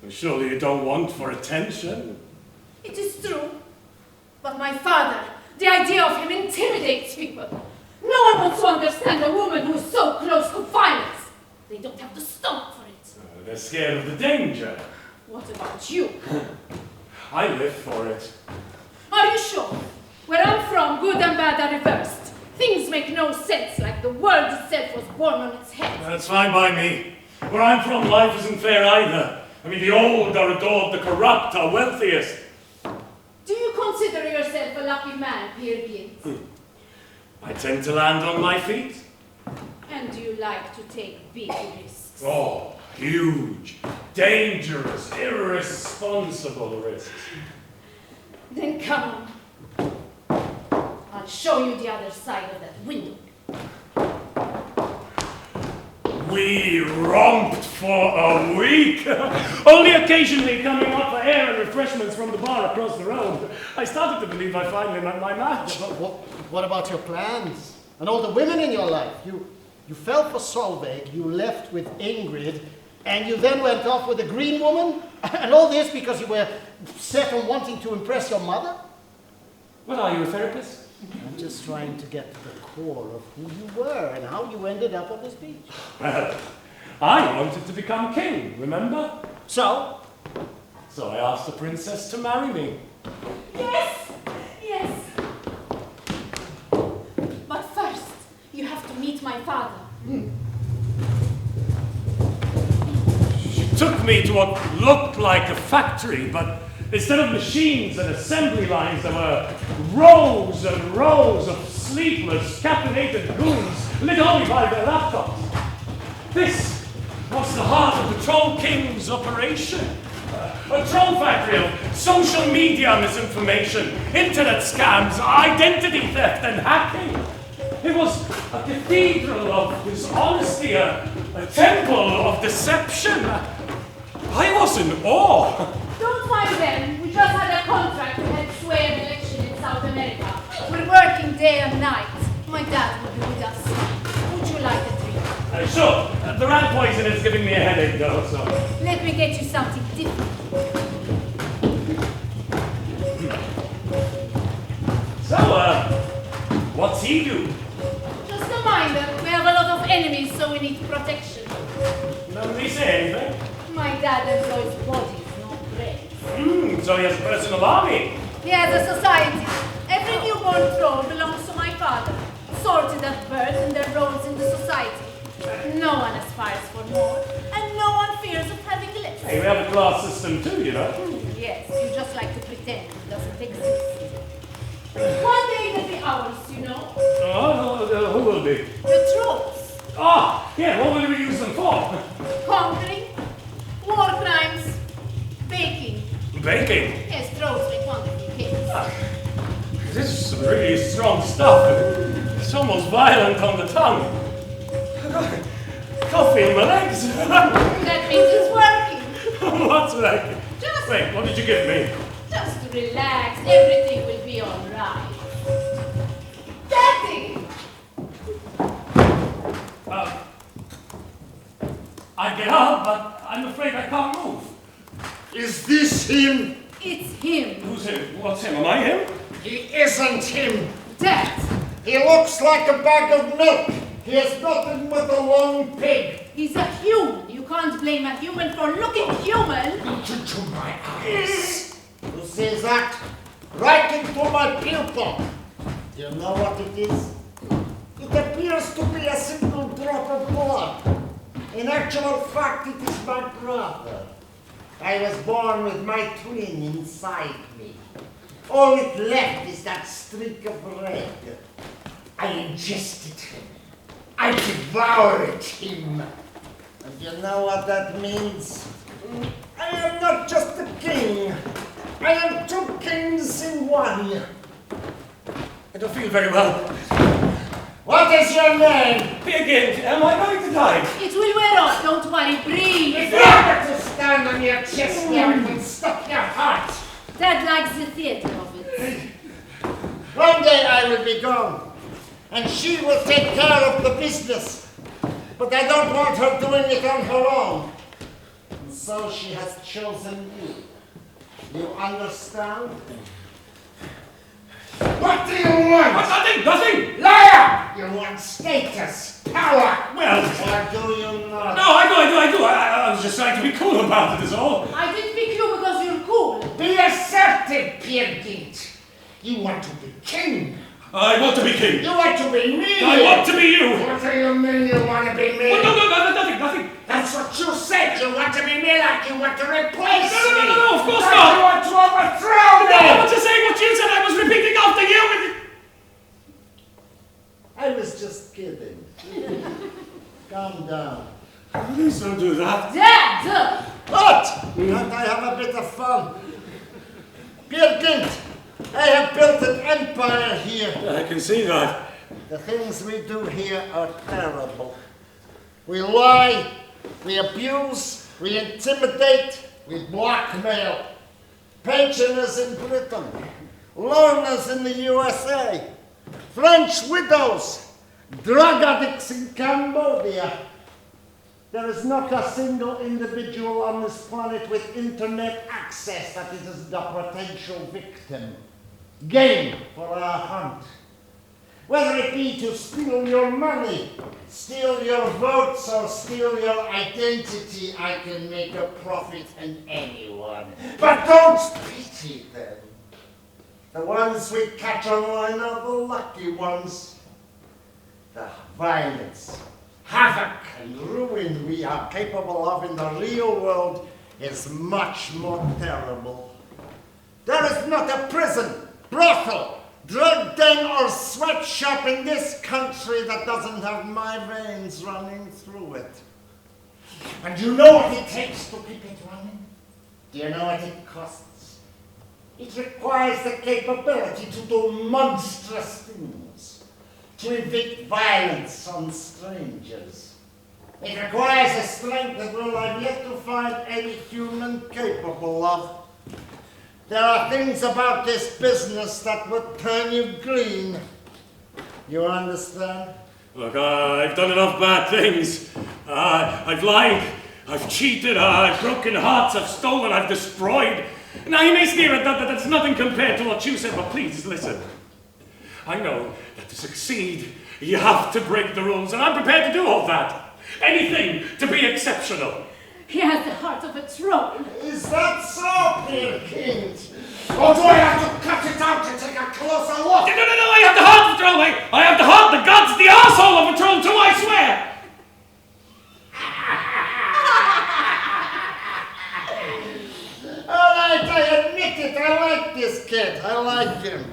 Surely you don't want for attention. It is true. But my father, the idea of him intimidates people. No one wants to understand a woman who is so close to violence. They don't have the stomach for it. They're scared of the danger. What about you? I live for it. Are you sure? Where I'm from, good and bad are reversed. Things make no sense, like the world itself was born on its head. That's fine by me. Where I'm from, life isn't fair either. I mean, the old are adored, the corrupt are wealthiest. Do you consider yourself a lucky man, Gynt? I tend to land on my feet. And do you like to take big risks? Oh, huge, dangerous, irresponsible risks. Then come on. I'll show you the other side of that window. We romped for a week, only occasionally coming up for air and refreshments from the bar across the road. I started to believe I finally met my match. But what about your plans? And all the women in your life? You fell for Solveig, you left with Ingrid, and you then went off with a green woman? And all this because you were set on wanting to impress your mother? What, are you a therapist? I'm just trying to get to the core of who you were and how you ended up on this beach. Well, I wanted to become king, remember? So I asked the princess to marry me. Yes, yes. But first, you have to meet my my father. She took me to what looked like a factory, but instead of machines and assembly lines, there were rows and rows of sleepless, caffeinated goons lit only by their laptops. This was the heart of the Troll King's operation. A troll factory of social media misinformation, internet scams, identity theft, and hacking. It was a cathedral of dishonesty, a temple of deception. I was in awe. Don't mind them. We just had a contract to help sway an election in South America. We're working day and night. My dad will be with us. Would you like a drink? Sure. The rat poison is giving me a headache, though, so. Let me get you something different. So, what's he do? Just a reminder, we have a lot of enemies, so we need protection. Nobody say anything? My dad employs bodies, not brains. So he has a personal army. He has a society. Every newborn troll belongs to my father, sorted at birth in their roles in the society. No one aspires for more, and no one fears of having less. Hey, we have a class system too, you know. Yes, you just like to pretend it doesn't exist. One day it'll be ours, you know. Oh, who will be? The trolls. Ah, yeah, what will we use them for? Conquering, war crimes, baking. Baking. Yes, trolls make wonderful cakes. This is some really strong stuff. It's almost violent on the tongue. Can't feel my legs. That means it's working. What's that? Just, Wait, what did you give me? just relax. Everything will be all right. Daddy! I get up, but I'm afraid I can't move. Is this him? It's him. Who's him? What's him? Am I him? He isn't him. Dad! He looks like a bag of milk. He has nothing but a long pig. He's a human. You can't blame a human for looking human. Look into my eyes. You see that? Right into my pupil. Do you know what it is? It appears to be a single drop of blood. In actual fact, it is my brother. I was born with my twin inside me. All it left is that streak of red. I ingested him. I devoured him. And you know what that means? I am not just a king. I am two kings in one. I don't feel very well. What is your name? Gynt, am I going to die? It will wear off. Don't worry. Breathe. If you ever to stand on your chest there, it will stop your heart. Dad likes the theater of it. One day I will be gone, and she will take care of the business. But I don't want her doing it on her own. And so she has chosen you. You understand? What do you want? Nothing! Liar! You want status, power. Well, Or do you not? no, I do. I was just trying to be cool about it, is all. I didn't pick you because you're cool. Be assertive, Pierre Gynt. You want to be king. I want to be king. You want to be me. I want to be you. What do you mean you want to be me? Oh, no, nothing. That's what you said. You want to be me like you want to replace me. No, of course Like not. you want to overthrow me. I was just saying what you said. I was repeating after you. I was just kidding. Calm down. Please don't do that. Dad! What? Can't I have a bit of fun? Pierre Gynt, I have built an empire here. I can see that. The things we do here are terrible. We lie, we abuse, we intimidate, we blackmail. Pensioners in Britain, loners in the USA, French widows, drug addicts in Cambodia. There is not a single individual on this planet with internet access that is the potential victim. Game for our hunt. Whether it be to steal your money, steal your votes, or steal your identity, I can make a profit in anyone. But don't pity them. The ones we catch online are the lucky ones. The violence, havoc, and ruin we are capable of in the real world is much more terrible. There is not a prison, brothel, drug den, or sweatshop in this country that doesn't have my veins running through it. And you know what it takes to keep it running? Do you know what it costs? It requires the capability to do monstrous things, to evict violence on strangers. It requires a strength that will I've yet to find any human capable of. There are things about this business that would turn you green. You understand? Look, I've done enough bad things. I've lied, I've cheated, I've broken hearts, I've stolen, I've destroyed. Now, you may sneer at that, that's nothing compared to what you said, but please listen. I know that to succeed, you have to break the rules, and I'm prepared to do all that. Anything to be exceptional. He has the heart of a troll. Is that so, dear Gynt? Or do I have to cut it out to take a closer look? No, I have the heart of a troll, mate. I have the heart, the guts, the arsehole of a troll too, I swear. All right, I admit it. I like this kid. I like him.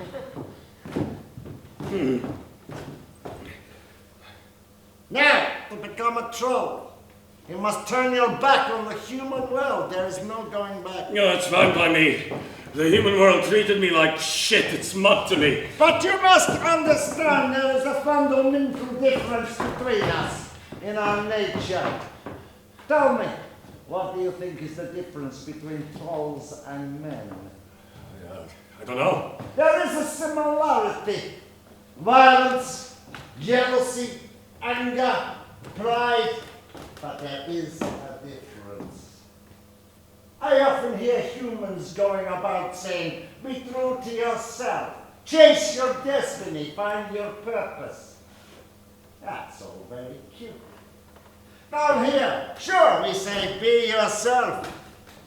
Now, to become a troll, you must turn your back on the human world. There is no going back. No, it's fine by me. The human world treated me like shit. It's mud to me. But you must understand there is a fundamental difference between us in our nature. Tell me, what do you think is the difference between trolls and men? I don't know. There is a similarity. Violence, jealousy, anger, pride, but there is a difference. I often hear humans going about saying, be true to yourself, chase your destiny, find your purpose. That's all very cute. Down here, sure, we say, be yourself,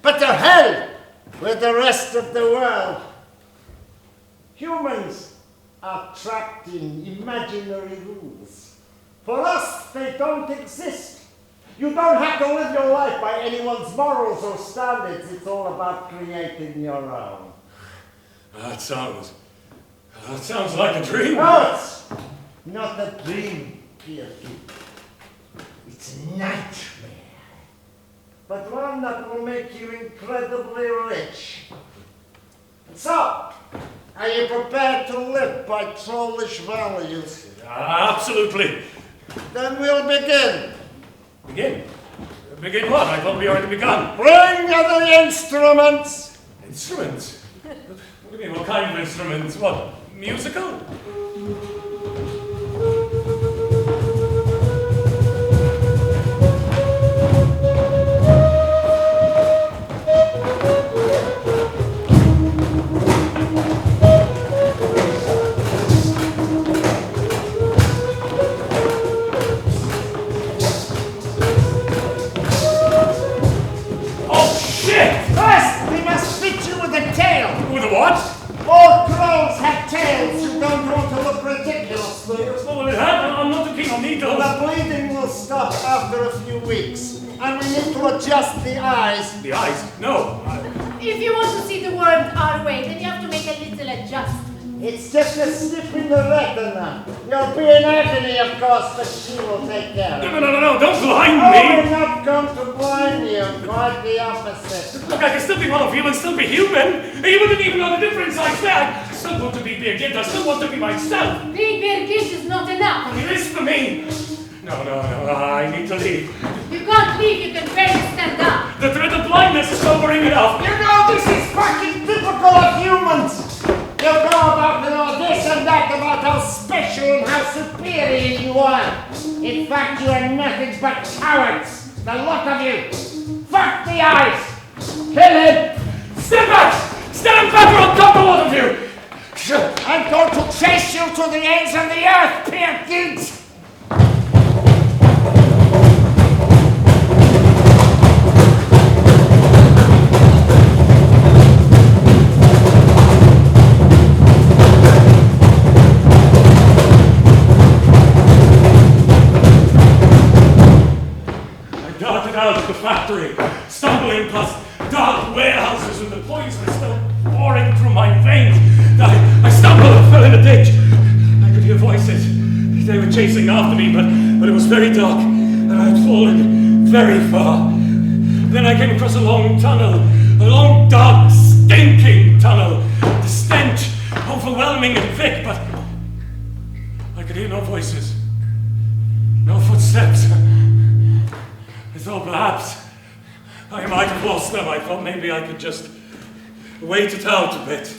but to hell with the rest of the world. Humans are trapped in imaginary rules. For us, they don't exist. You don't have to live your life by anyone's morals or standards. It's all about creating your own. That sounds like a dream. No, it's not a dream, Kreattiv. It's a nightmare. But one that will make you incredibly rich. So, are you prepared to live by trollish values? Absolutely. Then we'll begin. Begin? Begin what? I thought we already begun. Bring other instruments. Instruments? What do you mean? What kind of instruments? What? Musical? With a what? All trolls have tails. You don't want to look ridiculous, do you? Well, I'm not too keen on needles. The bleeding will stop after a few weeks. And we need to adjust the eyes. The eyes? No. If you want to see the world our way, then you have to make a little adjustment. It's just a slip in the retina. You'll be in agony, of course, but she will take care of it. No, don't blind Oh, me. we're not going to blind you. Quite the opposite. Look, I can still be one of you and still be human. You wouldn't even know the difference, I swear. I still want to be Gynt. I still want to be myself. Being Birch is not enough. It is for me. No, I need to leave. You can't leave, you can barely stand up. The threat of blindness is sobering enough. You know, this is fucking typical of humans. You go about this and that about how special and how superior you are. In fact, you are nothing but cowards. The lot of you. Fuck the eyes. Kill him. Step back! Stand back or I'll cut the lot of you! I'm going to chase you to the ends of the earth, Gynt. started out at the factory, stumbling past dark warehouses and the poison was still pouring through my veins. I stumbled and fell in a ditch. I could hear voices. They were chasing after me, but it was very dark, and I had fallen very far. Then I came across a long tunnel, a long, dark, stinking tunnel. The stench, overwhelming and thick, but I could hear no voices, no footsteps. I thought perhaps I might have lost them. I thought maybe I could just wait it out a bit.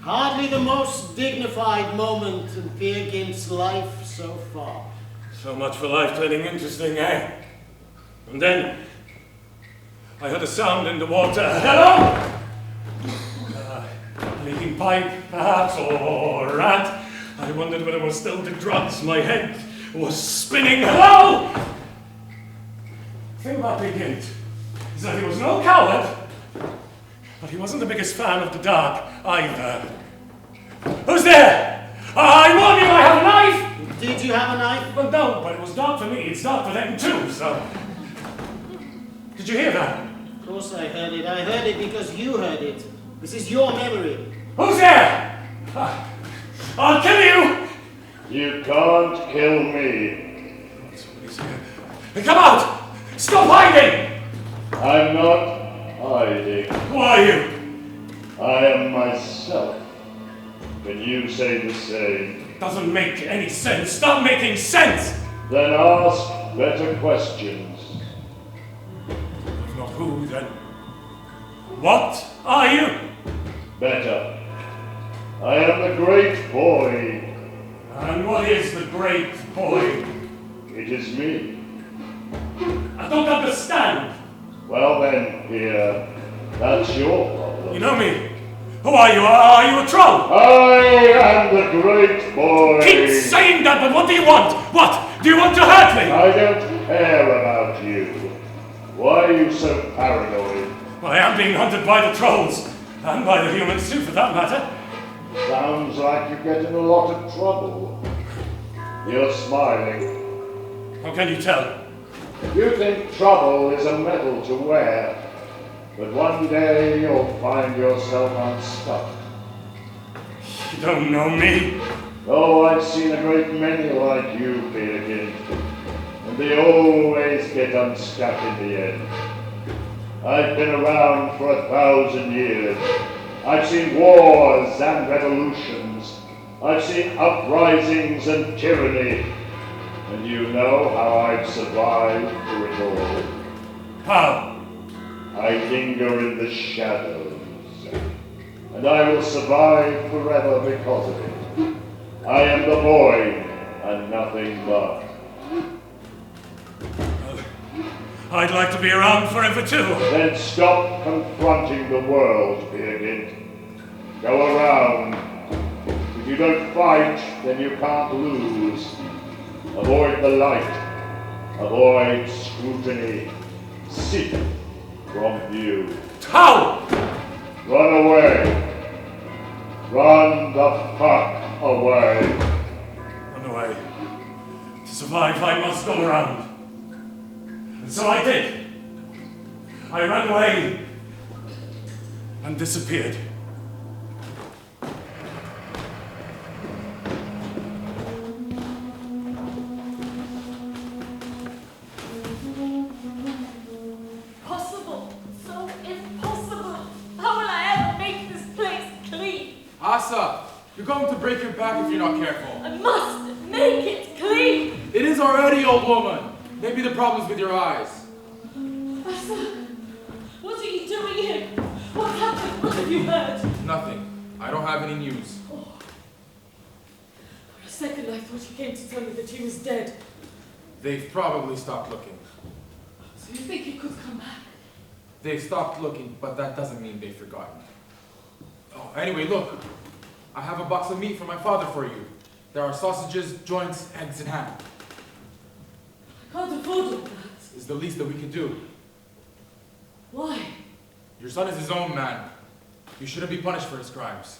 Hardly the most dignified moment in Peer Gynt's life so far. So much for life turning interesting, eh? And then I heard a sound in the water. Hello? Leaking pipe, perhaps, or a rat. I wondered whether it was still the drugs. My head was spinning. Hello? The thing about Big Gynt is that he was no coward, but he wasn't the biggest fan of the dark either. Who's there? I warn you, I have a knife! Did you have a knife? Well, no, but it was dark for me. It's dark for them too, so... Did you hear that? Of course I heard it. I heard it because you heard it. This is your memory. Who's there? I'll kill you! You can't kill me. Somebody's here. Hey, come out! Stop hiding! I'm not hiding. Who are you? I am myself. Can you say the same? Doesn't make any sense. Stop making sense! Then ask better questions. If not who, then what are you? Better. I am the great boy. And what is the great boy? It is me. I don't understand. Well then, here, that's your problem. You know me. Who are you? Are you a troll? I am the great boy. Keep saying that, but what do you want? What? Do you want to hurt me? I don't care about you. Why are you so paranoid? I am being hunted by the trolls. And by the humans too, for that matter. Sounds like you get in a lot of trouble. You're smiling. How can you tell? You think trouble is a medal to wear, but one day you'll find yourself unstuck. You don't know me. Oh, I've seen a great many like you, Peer Gynt, and they always get unstuck in the end. I've been around for 1,000 years. I've seen wars and revolutions. I've seen uprisings and tyranny. And you know how I've survived through it all. How? I linger in the shadows. And I will survive forever because of it. I am the void and nothing but. I'd like to be around forever too. Then stop confronting the world, Peer Gynt. Go around. If you don't fight, then you can't lose. Avoid the light. Avoid scrutiny. Seek from view. How? Run away. Run the fuck away. Run away. To survive, I must go around. And so I did. I ran away and disappeared. Impossible. So impossible. How will I ever make this place clean? Asa, you're going to break your back if you're not careful. I must make it clean. It is already, old woman. Maybe the problem's with your eyes. Asa, what are you doing here? What happened? What have you heard? Nothing. I don't have any news. Oh. For a second I thought you came to tell me that he was dead. They've probably stopped looking. So you think he could come back? They've stopped looking, but that doesn't mean they've forgotten. Oh, anyway, look. I have a box of meat for my father for you. There are sausages, joints, eggs, and ham. I can't afford all that. It's the least that we can do. Why? Your son is his own man. You shouldn't be punished for his crimes.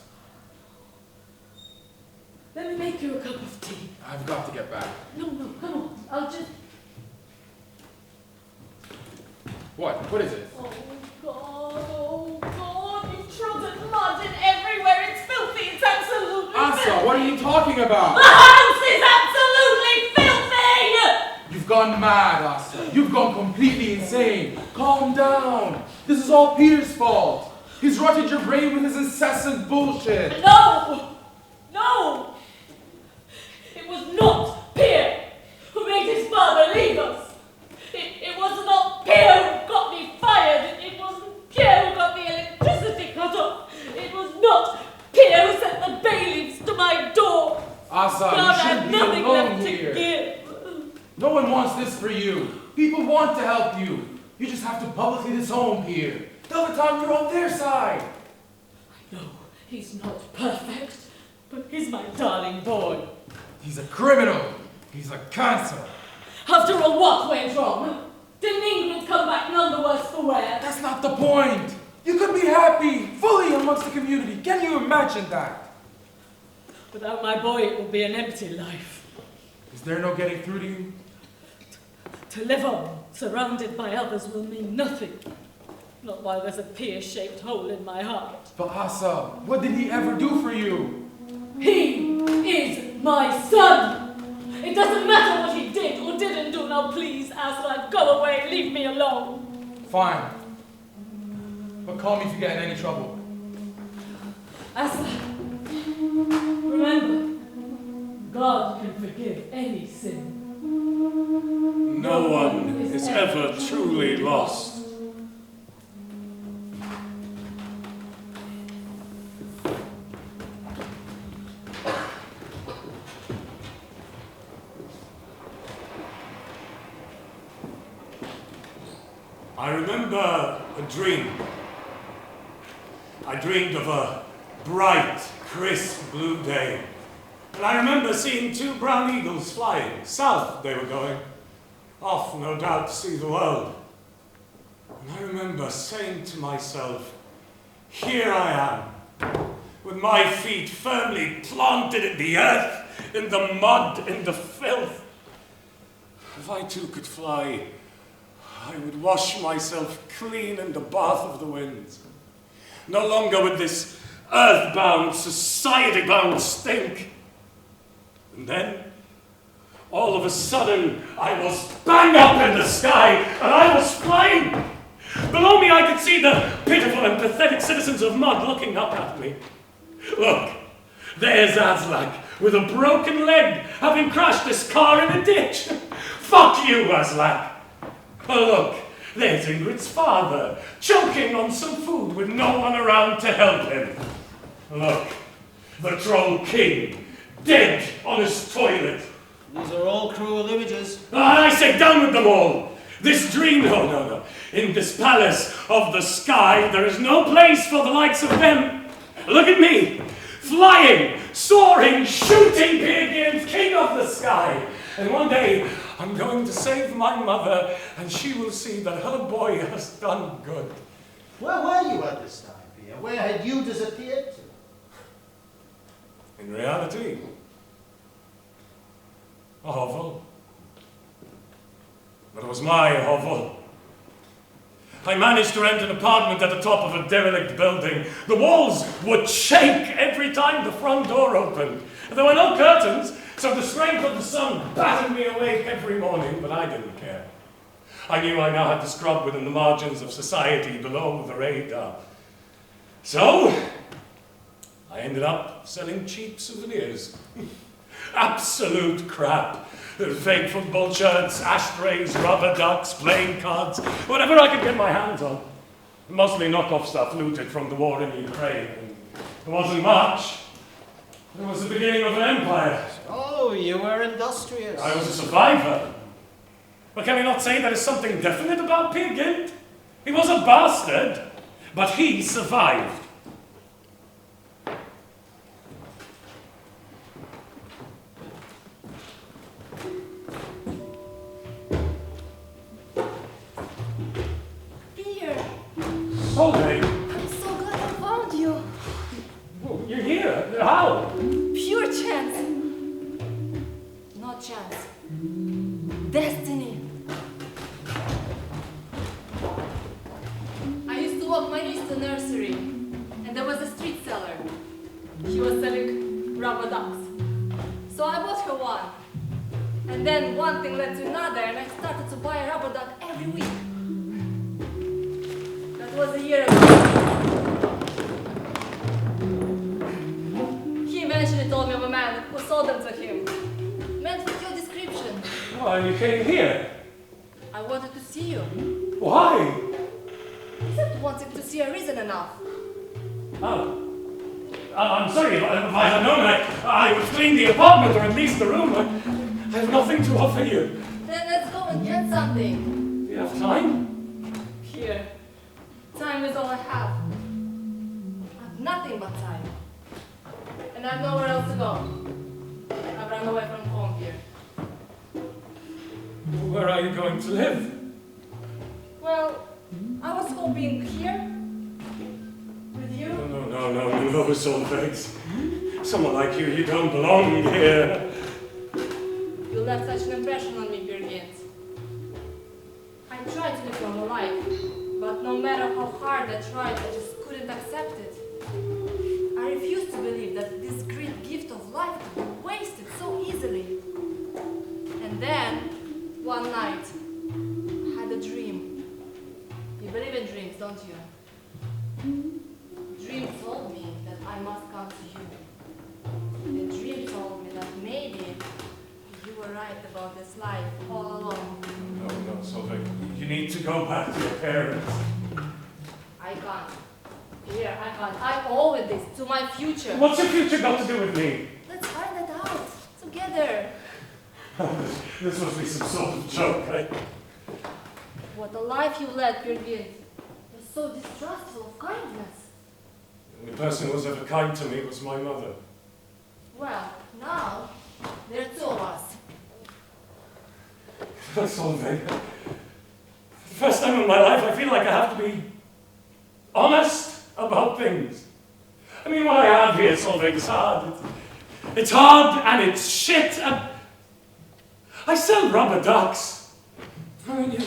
Let me make you a cup of tea. I've got to get back. No, come on. I'll just... What is it? Oh God, you've trodden mud in everywhere. It's filthy. It's absolutely Asa, filthy. what are you talking about? The house is absolutely filthy! You've gone mad, Asa. You've gone completely insane. Calm down. This is all Peter's fault. He's rotted your brain with his incessant bullshit. No! No! It was not Pierre who made his father leave us. It was not Pierre who got me fired. It wasn't Pierre who got the electricity cut off. It was not Pierre who sent the bailiffs to my door. Asa, God, you I shouldn't have be nothing alone left here. to give. No one wants this for you. People want to help you. You just have to publicly disown Pierre. Tell the town you're on their side. I know he's not perfect, but he's my darling boy. He's a criminal. He's a cancer. After all, what went wrong? Didn't England come back none the worse for wear? That's not the point. You could be happy, fully amongst the community. Can you imagine that? Without my boy, it will be an empty life. Is there no getting through to you? To live on, surrounded by others, will mean nothing. Not while there's a pear-shaped hole in my heart. But Asa, what did he ever do for you? He is my son! It doesn't matter what he did or didn't do. Now please, Aslan, go away, leave me alone. Fine. But call me if you get in any trouble. Aslan, remember, God can forgive any sin. No one is ever truly lost. I remember a dream. I dreamed of a bright, crisp blue day. And I remember seeing two brown eagles flying. South they were going. Off, no doubt, to see the world. And I remember saying to myself, here I am, with my feet firmly planted in the earth, in the mud, in the filth. If I too could fly, I would wash myself clean in the bath of the winds. No longer with this earth-bound, society-bound stink. And then, all of a sudden, I was bang up in the sky, and I was flying. Below me, I could see the pitiful and pathetic citizens of mud looking up at me. Look, there's Aslak, with a broken leg, having crashed his car in a ditch. Fuck you, Aslak. Oh, look, there's Ingrid's father, choking on some food with no one around to help him. Look, the Troll King, dead on his toilet. These are all cruel images. I say down with them all. This dream, no. In this palace of the sky, there is no place for the likes of them. Look at me, flying, soaring, shooting Gynt, king of the sky. And one day, I'm going to save my mother, and she will see that her boy has done good. Where were you at this time, Pierre? Where had you disappeared to? In reality, a hovel. But it was my hovel. I managed to rent an apartment at the top of a derelict building. The walls would shake every time the front door opened. There were no curtains, so the strength of the sun battered me awake every morning, but I didn't care. I knew I now had to scrub within the margins of society below the radar. So, I ended up selling cheap souvenirs. Absolute crap. Fake football shirts, ashtrays, rubber ducks, playing cards, whatever I could get my hands on. Mostly knockoff stuff looted from the war in Ukraine. And it wasn't much. It was the beginning of an empire. Oh, you were industrious. I was a survivor. But can we not say there is something definite about Peer Gynt? He was a bastard, but he survived. Solveig! I'm so glad I found you. Oh, you're here? How? Pure chance. Not chance. Destiny. He was selling rubber ducks. So I bought her one. And then one thing led to another, and I started to buy a rubber duck every week. That was a year ago. He eventually told me of a man who sold them to him. Man fit your description. Why, you came here? I wanted to see you. Why? Isn't wanting to see a reason enough? Oh. I'm sorry, if I had known I would clean the apartment or at least the room. I have nothing to offer you. Then let's go and get something. Do you have time? Here. Time is all I have. I have nothing but time. And I have nowhere else to go. I've run away from home here. Where are you going to live? Well, I was hoping here. With you. No, Solveig. Someone like you don't belong here. You left such an impression on me, Gynt. I tried to live normal life, but no matter how hard I tried, I just couldn't accept it. I refused to believe that this great gift of life could be wasted so easily. And then, one night, I had a dream. You believe in dreams, don't you? Dream told me that I must come to you. The dream told me that maybe you were right about this life all along. No, Solveig. You need to go back to your parents. I can't. Here, I can't. I owe this to my future. What's your future got to do with me? Let's find that out together. This must be some sort of joke, right? What a life you led, Gynt. You're so distrustful of kindness. The only person who was ever kind to me was my mother. Well, now, there are two of us. That's Solveig. For the first time in my life, I feel like I have to be honest about things. I mean, what I have here, Solveig, is hard. It's hard and it's shit. And I sell rubber ducks. I mean,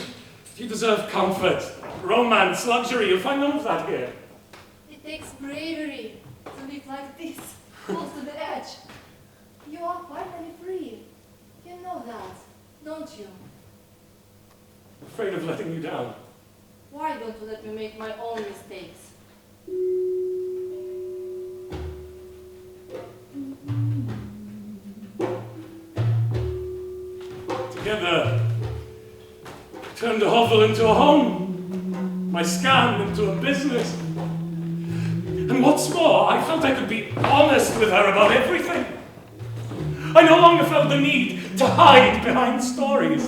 you deserve comfort, romance, luxury. You'll find none of that here. It takes bravery to live like this, close to the edge. You are finally free. You know that, don't you? I'm afraid of letting you down. Why don't you let me make my own mistakes? Together, turned a hovel into a home, my scam into a business. And what's more, I felt I could be honest with her about everything. I no longer felt the need to hide behind stories.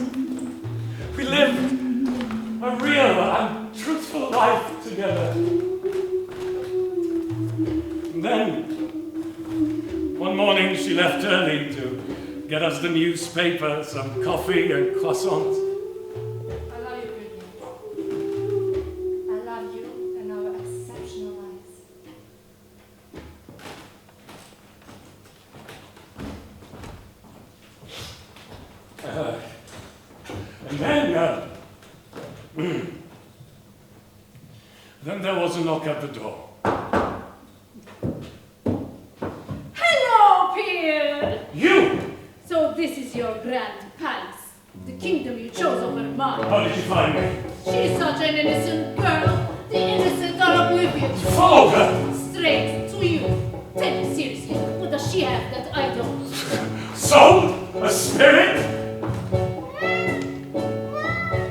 We lived a real and truthful life together. And then, one morning she left early to get us the newspaper, some coffee and croissants. I love you, Kreattiv. I love you and our exceptional lives. And then there was a knock at the door. Hello, Pierre! You! So this is your grand palace, the kingdom you chose over mine. How did you find me? She's such an innocent girl. The innocent are oblivious. Follow her! Straight to you. Tell me seriously, what does she have that I don't? Soul? A spirit?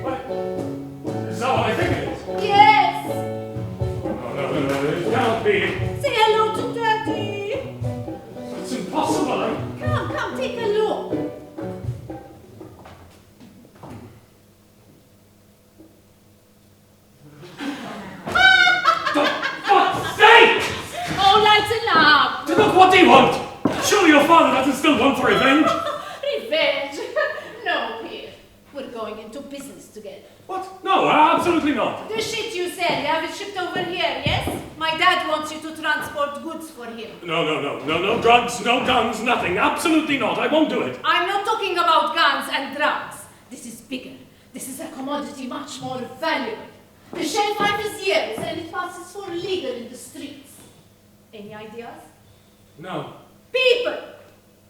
What? Is that what I think it is? Yes! No, it can't be. Say hello to Daddy. It's impossible. Come, take a look. For fuck's sake! Oh, lighten up. Look, what do you want? Surely your father doesn't still want for revenge? Revenge? No, Pierre. We're going into business together. What? No, absolutely not. The shit you said, you have it shipped over here, yes? My dad wants you to transport goods for him. No drugs, no guns, nothing. Absolutely not. I won't do it. I'm not talking about guns and drugs. This is bigger. This is a commodity much more valuable. The shelf life is years and it passes for legal in the streets. Any ideas? No. People!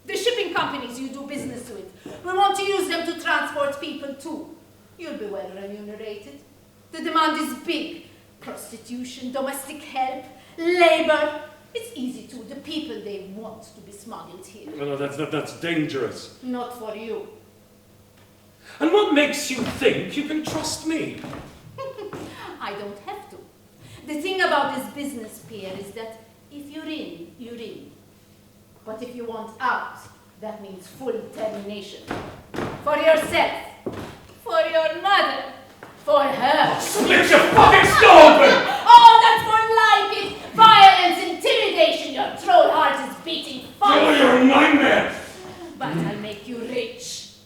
The shipping companies you do business with. We want to use them to transport people too. You'll be well remunerated. The demand is big. Prostitution, domestic help, labor. It's easy too. The people they want to be smuggled here. No, that's dangerous. Not for you. And what makes you think you can trust me? I don't have to. The thing about this business, Pierre, is that if you're in, you're in. But if you want out, that means full termination. For yourself. For your mother. For her. Split your fucking skull open! Oh, that's more like it! Violence, intimidation, your troll heart is beating fast. Oh, you're a nightmare! But I'll make you rich.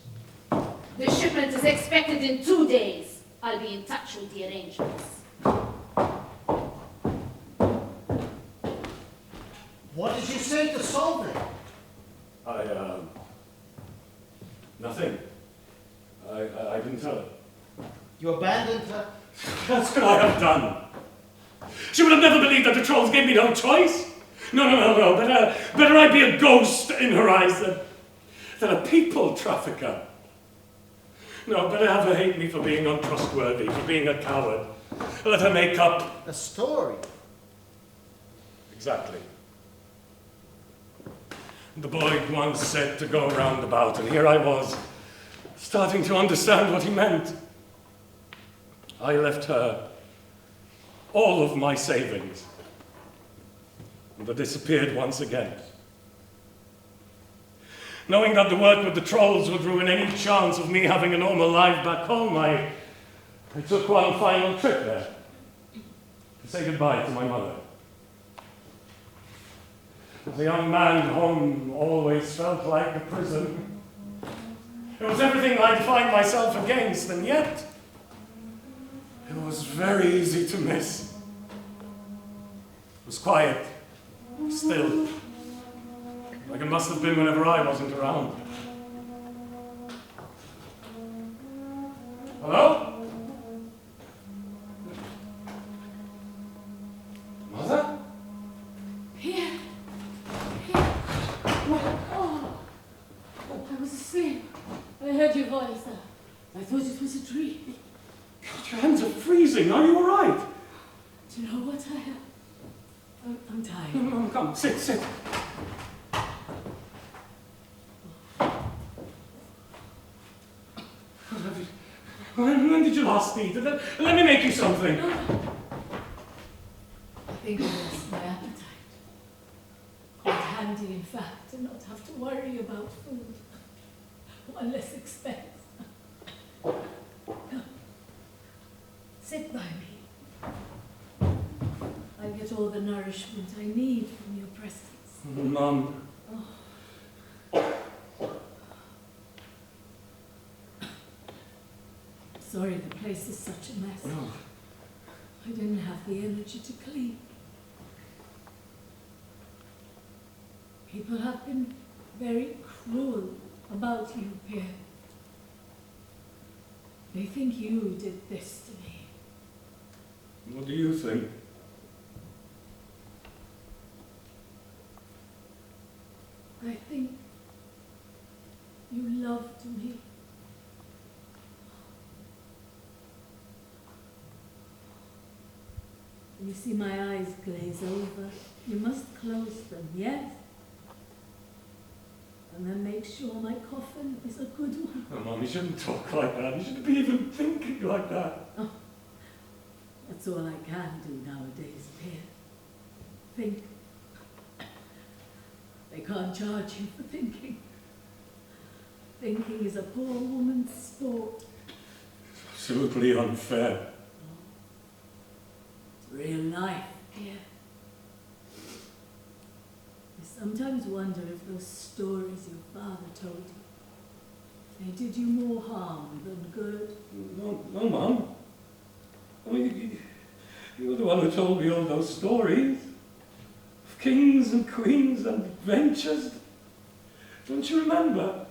The shipment is expected in 2 days. I'll be in touch with the arrangements. What did you say to solve it? Nothing. I didn't tell her. You abandoned her? That's what I have done. She would have never believed that the trolls gave me no choice. No. Better I be a ghost in her eyes than a people trafficker. No, better have her hate me for being untrustworthy, for being a coward. Let her make up. A story? Exactly. The boy once said to go roundabout, and here I was, starting to understand what he meant. I left her all of my savings, and they disappeared once again. Knowing that the work with the trolls would ruin any chance of me having a normal life back home, I took one final trip there to say goodbye to my mother. As a young man, home always felt like a prison. It was everything I'd find myself against, and yet it was very easy to miss. It was quiet, still, like it must have been whenever I wasn't around. Hello? Mother? Here. Oh, I was asleep. I heard your voice. I thought it was a dream. Your hands are freezing. Are you all right? Do you know what I have? I'm tired. No, come, sit. When did you last eat? Let me make you something. I think it was my appetite. Quite handy, in fact, to not have to worry about food. One less expense. Come. Sit by me. I get all the nourishment I need from your presence. Mum. Sorry the place is such a mess. No. I didn't have the energy to clean. People have been very cruel about you, Pierre. They think you did this to me. What do you think? I think you loved me. You see my eyes glaze over. You must close them, yes? And then make sure my coffin is a good one. Oh, Mum, you shouldn't talk like that. You shouldn't be even thinking like that. Oh, that's all I can do nowadays, Pierre. Think. They can't charge you for thinking. Thinking is a poor woman's sport. Absolutely unfair. It's real life, Pierre. I sometimes wonder if those stories your father told you, they did you more harm than good. No, Mum. I mean, you're the one who told me all those stories. Of kings and queens and adventures. Don't you remember?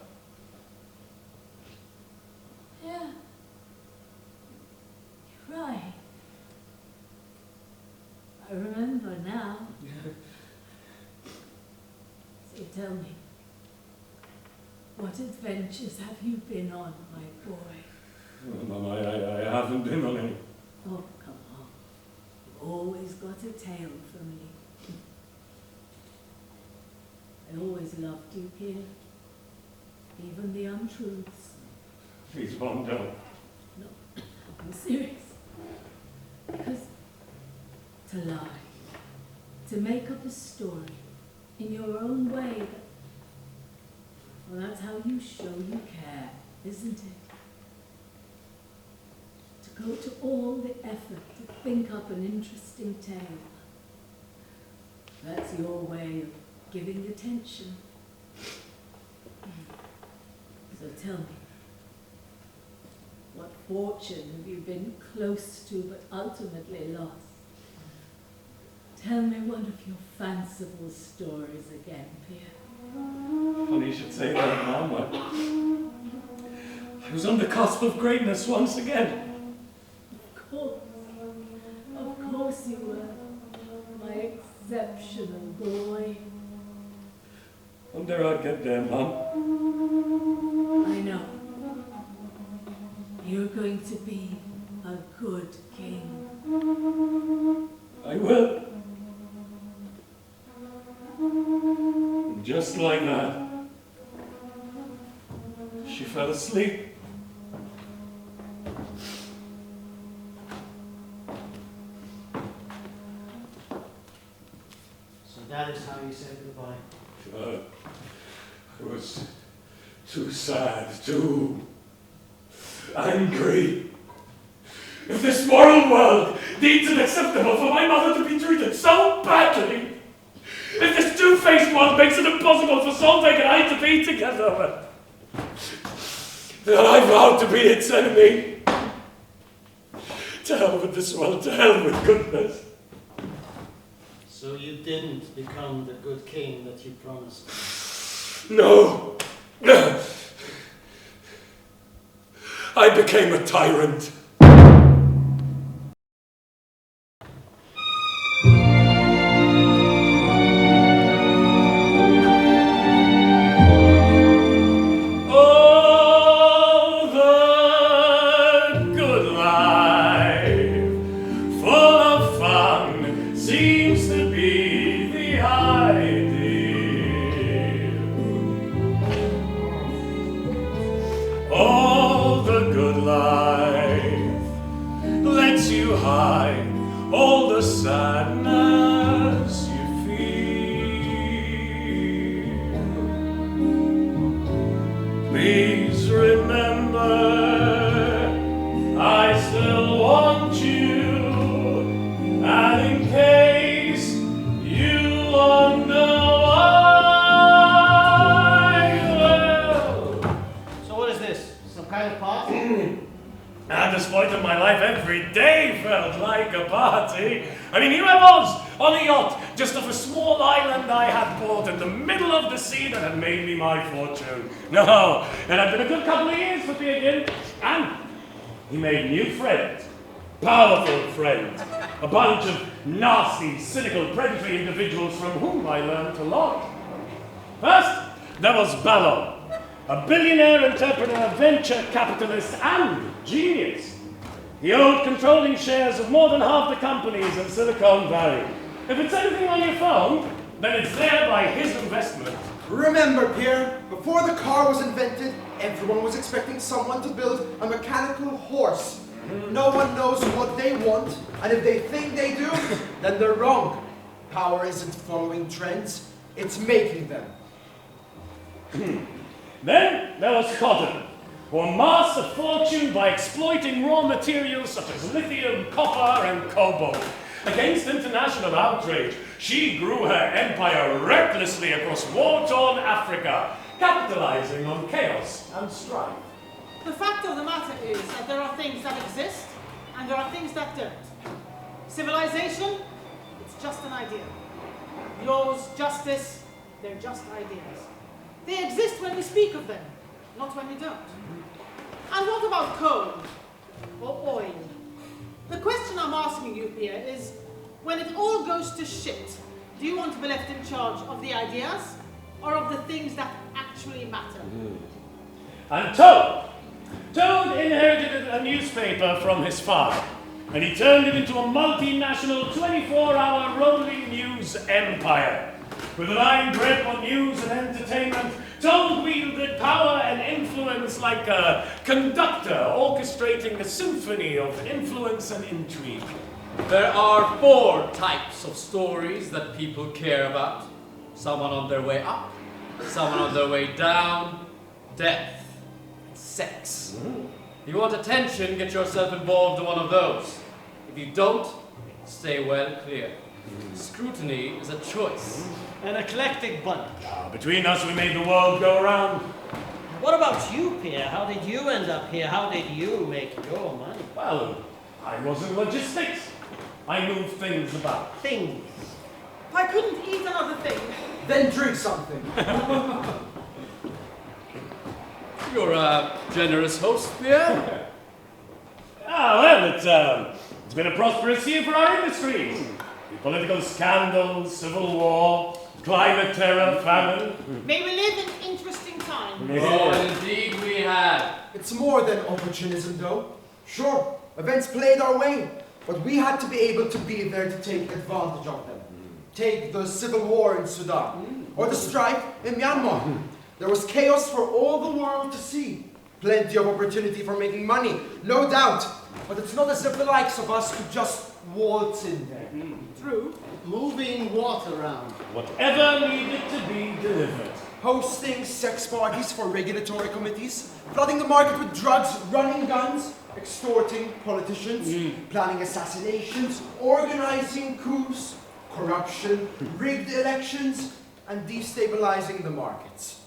Yeah. You're right. I remember now. tell me, what adventures have you been on, my boy? Mum, I haven't been on any. Oh, come on. You've always got a tale for me. I always loved you, Pierre. Even the untruths. Please, Mum, don't. No, I'm serious. Because to lie, to make up a story in your own way, well, that's how you show you care, isn't it? To go to all the effort to think up an interesting tale. That's your way of giving attention. So tell me, what fortune have you been close to but ultimately lost? Tell me one of your fanciful stories again, Pierre. Funny you should say that, Mum. I was on the cusp of greatness once again. Of course you were, my exceptional boy. One day I'd get there, Mum. I know. You're going to be a good king. I will. Just like that, she fell asleep. So that is how you said goodbye. I was too sad, too angry. If this moral world deems it acceptable for my mother to be treated so badly, if this two-faced world makes it impossible for Solveig and I to be together, then I vow to be its enemy. To hell with this world, to hell with goodness. So you didn't become the good king that you promised? No. I became a tyrant. All the sadness you feel. Please remember, I still want you, and in case you wonder why, well. So what is this? Some kind of party? At this point in my life, every day felt like a party. I mean, here I was, on a yacht, just off a small island I had bought in the middle of the sea that had made me my fortune. No, it had been a good couple of years for Pierre Gynt, and he made new friends, powerful friends, a bunch of nasty, cynical, predatory individuals from whom I learned a lot. First, there was Ballon, a billionaire entrepreneur, venture capitalist, and genius. He owned controlling shares of more than half the companies in Silicon Valley. If it's anything on your phone, then it's there by his investment. Remember, Pierre, before the car was invented, everyone was expecting someone to build a mechanical horse. No one knows what they want, and if they think they do, then they're wrong. Power isn't following trends, it's making them. Then there was Cotton, who amassed a fortune by exploiting raw materials such as lithium, copper, and cobalt. Against international outrage, she grew her empire recklessly across war-torn Africa, capitalizing on chaos and strife. The fact of the matter is that there are things that exist and there are things that don't. Civilization, it's just an idea. Laws, justice, they're just ideas. They exist when we speak of them, not when we don't. And what about coal or oil? The question I'm asking you, Pierre, is when it all goes to shit, do you want to be left in charge of the ideas or of the things that actually matter? And Toad inherited a newspaper from his father, and he turned it into a multinational 24-hour rolling news empire. With an iron grip on news and entertainment, Toad wielded power and influence like a conductor orchestrating a symphony of influence and intrigue. There are 4 types of stories that people care about. Someone on their way up, someone on their way down, death, sex. If you want attention, get yourself involved in one of those. If you don't, stay well clear. Scrutiny is a choice. An eclectic bunch. Between us, we made the world go round. What about you, Pierre? How did you end up here? How did you make your money? Well, I was in logistics. I moved things about. Things. I couldn't eat another thing. Then drink something. You're a generous host, Pierre. Well, it's been a prosperous year for our industries. Political scandals, civil war, climate terror, famine. May we live in interesting times. Oh, indeed we have. It's more than opportunism, though. Sure, events played our way, but we had to be able to be there to take advantage of them. Take the civil war in Sudan, or the strife in Myanmar. There was chaos for all the world to see. Plenty of opportunity for making money, no doubt. But it's not as if the likes of us could just waltz in there. True. Moving water around. Whatever needed to be delivered. Hosting sex parties for regulatory committees, flooding the market with drugs, running guns, extorting politicians, planning assassinations, organizing coups, corruption, rigged elections, and destabilizing the markets.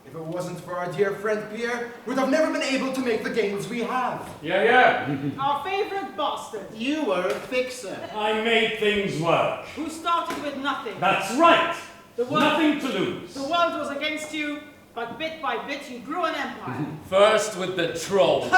If it wasn't for our dear friend Pierre, we'd have never been able to make the gains we have. Yeah. Our favorite bastard. You were a fixer. I made things work. Who started with nothing. That's right. The world, Nothing to lose. The world was against you, but bit by bit you grew an empire. First with the trolls.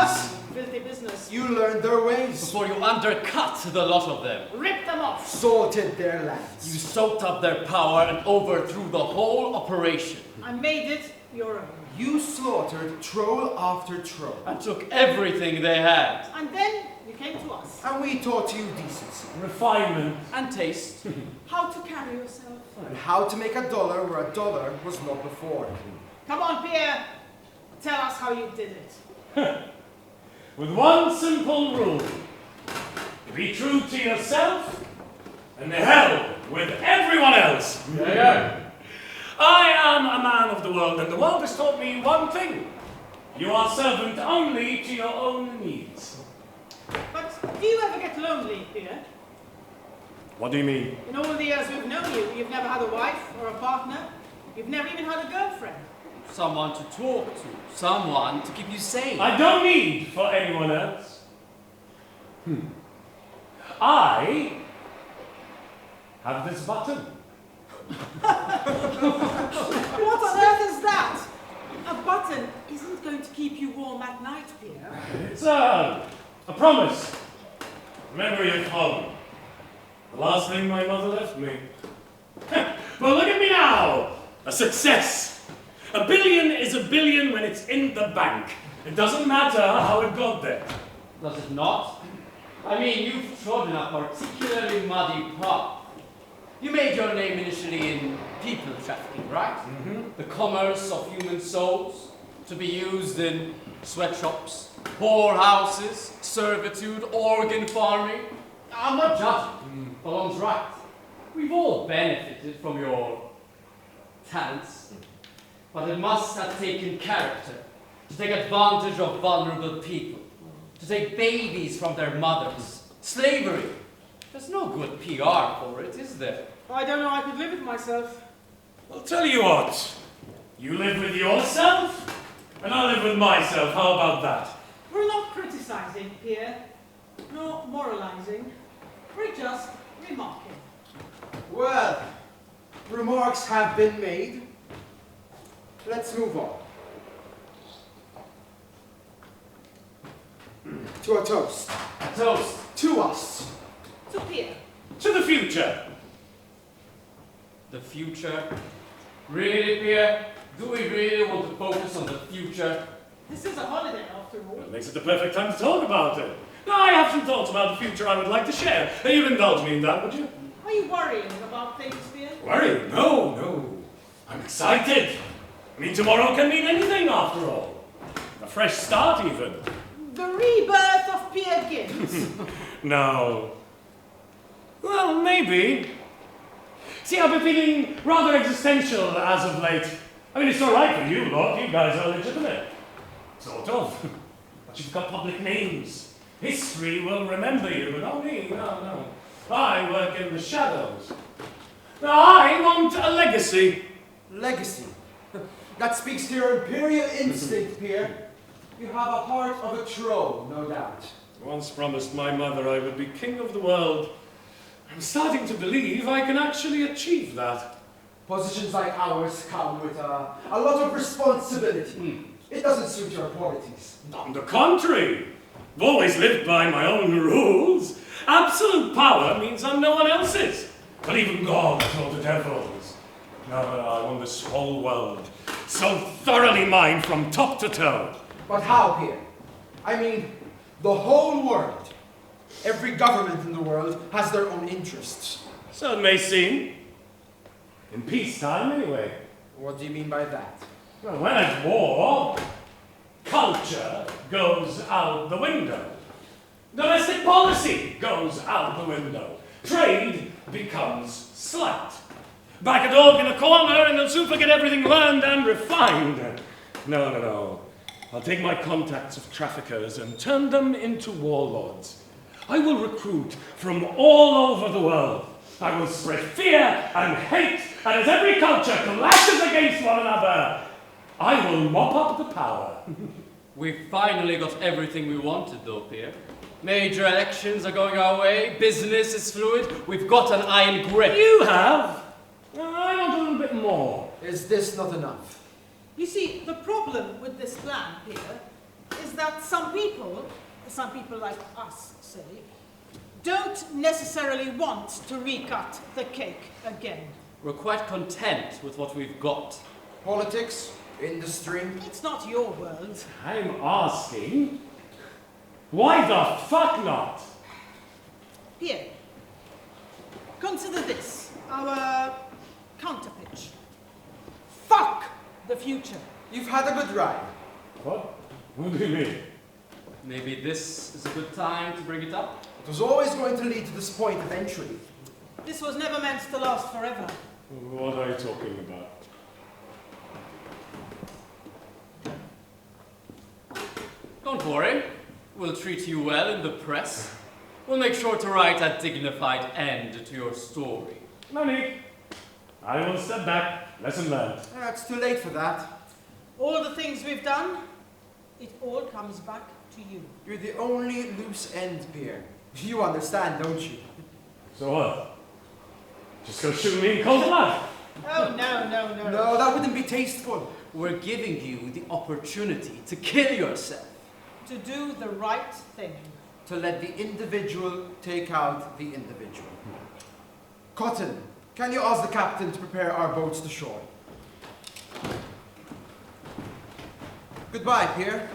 Filthy business. You learned their ways. Before you undercut the lot of them. Ripped them off. Salted their lands. You soaked up their power and overthrew the whole operation. I made it your own. You slaughtered troll after troll. And took everything they had. And then you came to us. And we taught you decency. Refinement. And taste. How to carry yourself. And how to make a dollar where a dollar was not before. Come on, Pierre. Tell us how you did it. With one simple rule. Be true to yourself, and the hell with everyone else. I am a man of the world, and the world has taught me one thing. You are servant only to your own needs. But do you ever get lonely, Pierre? What do you mean? In all the years we've known you, you've never had a wife or a partner. You've never even had a girlfriend. Someone to talk to. Someone to keep you sane. I don't need for anyone else. I have this button. What on earth is that? A button isn't going to keep you warm at night, Pierre. It's a promise. A memory of home. The last thing my mother left me. But look at me now. A success. $1 billion is $1 billion when it's in the bank. It doesn't matter how it got there. Does it not? I mean, you've trodden a particularly muddy path. You made your name initially in people trafficking, right? The commerce of human souls, to be used in sweatshops, poorhouses, servitude, organ farming. I'm not judging. Fallon's right. We've all benefited from your talents, but it must have taken character to take advantage of vulnerable people, to take babies from their mothers. Slavery. There's no good PR for it, is there? I don't know I could live with myself. I'll tell you what. You live with yourself, and I'll live with myself. How about that? We're not criticizing, Pierre, nor moralizing. We're just remarking. Well, remarks have been made. Let's move on. To a toast. A toast. To us. To Pierre. To the future. The future Really, Pierre? Do we really want to focus on the future? This is a holiday after all. That makes it the perfect time to talk about it. Now, I have some thoughts about the future I would like to share. You'd indulge me in that, would you? Are you worrying about things, Pierre? Worry? No. I'm excited. I mean, tomorrow can mean anything after all. A fresh start, even. The rebirth of Pierre Gynt. No. Well, maybe. See, I've been feeling rather existential as of late. I mean, it's all right for you lot. You guys are legitimate. Sort of. But you've got public names. History will remember you, but not me. No. I work in the shadows. Now, I want a legacy. Legacy. That speaks to your imperial instinct, Pierre. You have a heart of a troll, no doubt. Once promised my mother I would be king of the world. I'm starting to believe I can actually achieve that. Positions like ours come with a lot of responsibility. It doesn't suit your qualities. On the contrary, I've always lived by my own rules. Absolute power means I'm no one else's. But even God told the devils. No, I want this whole world so thoroughly mine from top to toe. But how, Pierre? I mean, the whole world. Every government in the world has their own interests. So it may seem. In peacetime, anyway. What do you mean by that? Well, when at war, culture goes out the window. Domestic policy goes out the window. Trade becomes slight. Back a dog in a corner and they'll soon forget everything learned and refined. No. I'll take my contacts of traffickers and turn them into warlords. I will recruit from all over the world. I will spread fear and hate, and as every culture clashes against one another, I will mop up the power. We finally got everything we wanted, though, Pierre. Major elections are going our way, business is fluid, we've got an iron grip. You have? I want a little bit more. Is this not enough? You see, the problem with this plan, Pierre, is that some people like us, say, don't necessarily want to recut the cake again. We're quite content with what we've got. Politics, industry. It's not your world. I'm asking, why the fuck not? Pierre, consider this, our counterpitch. Fuck the future. You've had a good ride. What? What do you mean? Maybe this is a good time to bring it up? It was always going to lead to this point eventually. This was never meant to last forever. What are you talking about? Don't worry. We'll treat you well in the press. We'll make sure to write a dignified end to your story. No need. I will step back. Lesson learned. It's too late for that. All the things we've done, it all comes back to you. You're the only loose end, Pierre. You understand, don't you? So what? Just go shoot me in cold blood? Oh, no. No, that wouldn't be tasteful. We're giving you the opportunity to kill yourself. To do the right thing. To let the individual take out the individual. Cotton, can you ask the captain to prepare our boats to shore? Goodbye, Pierre.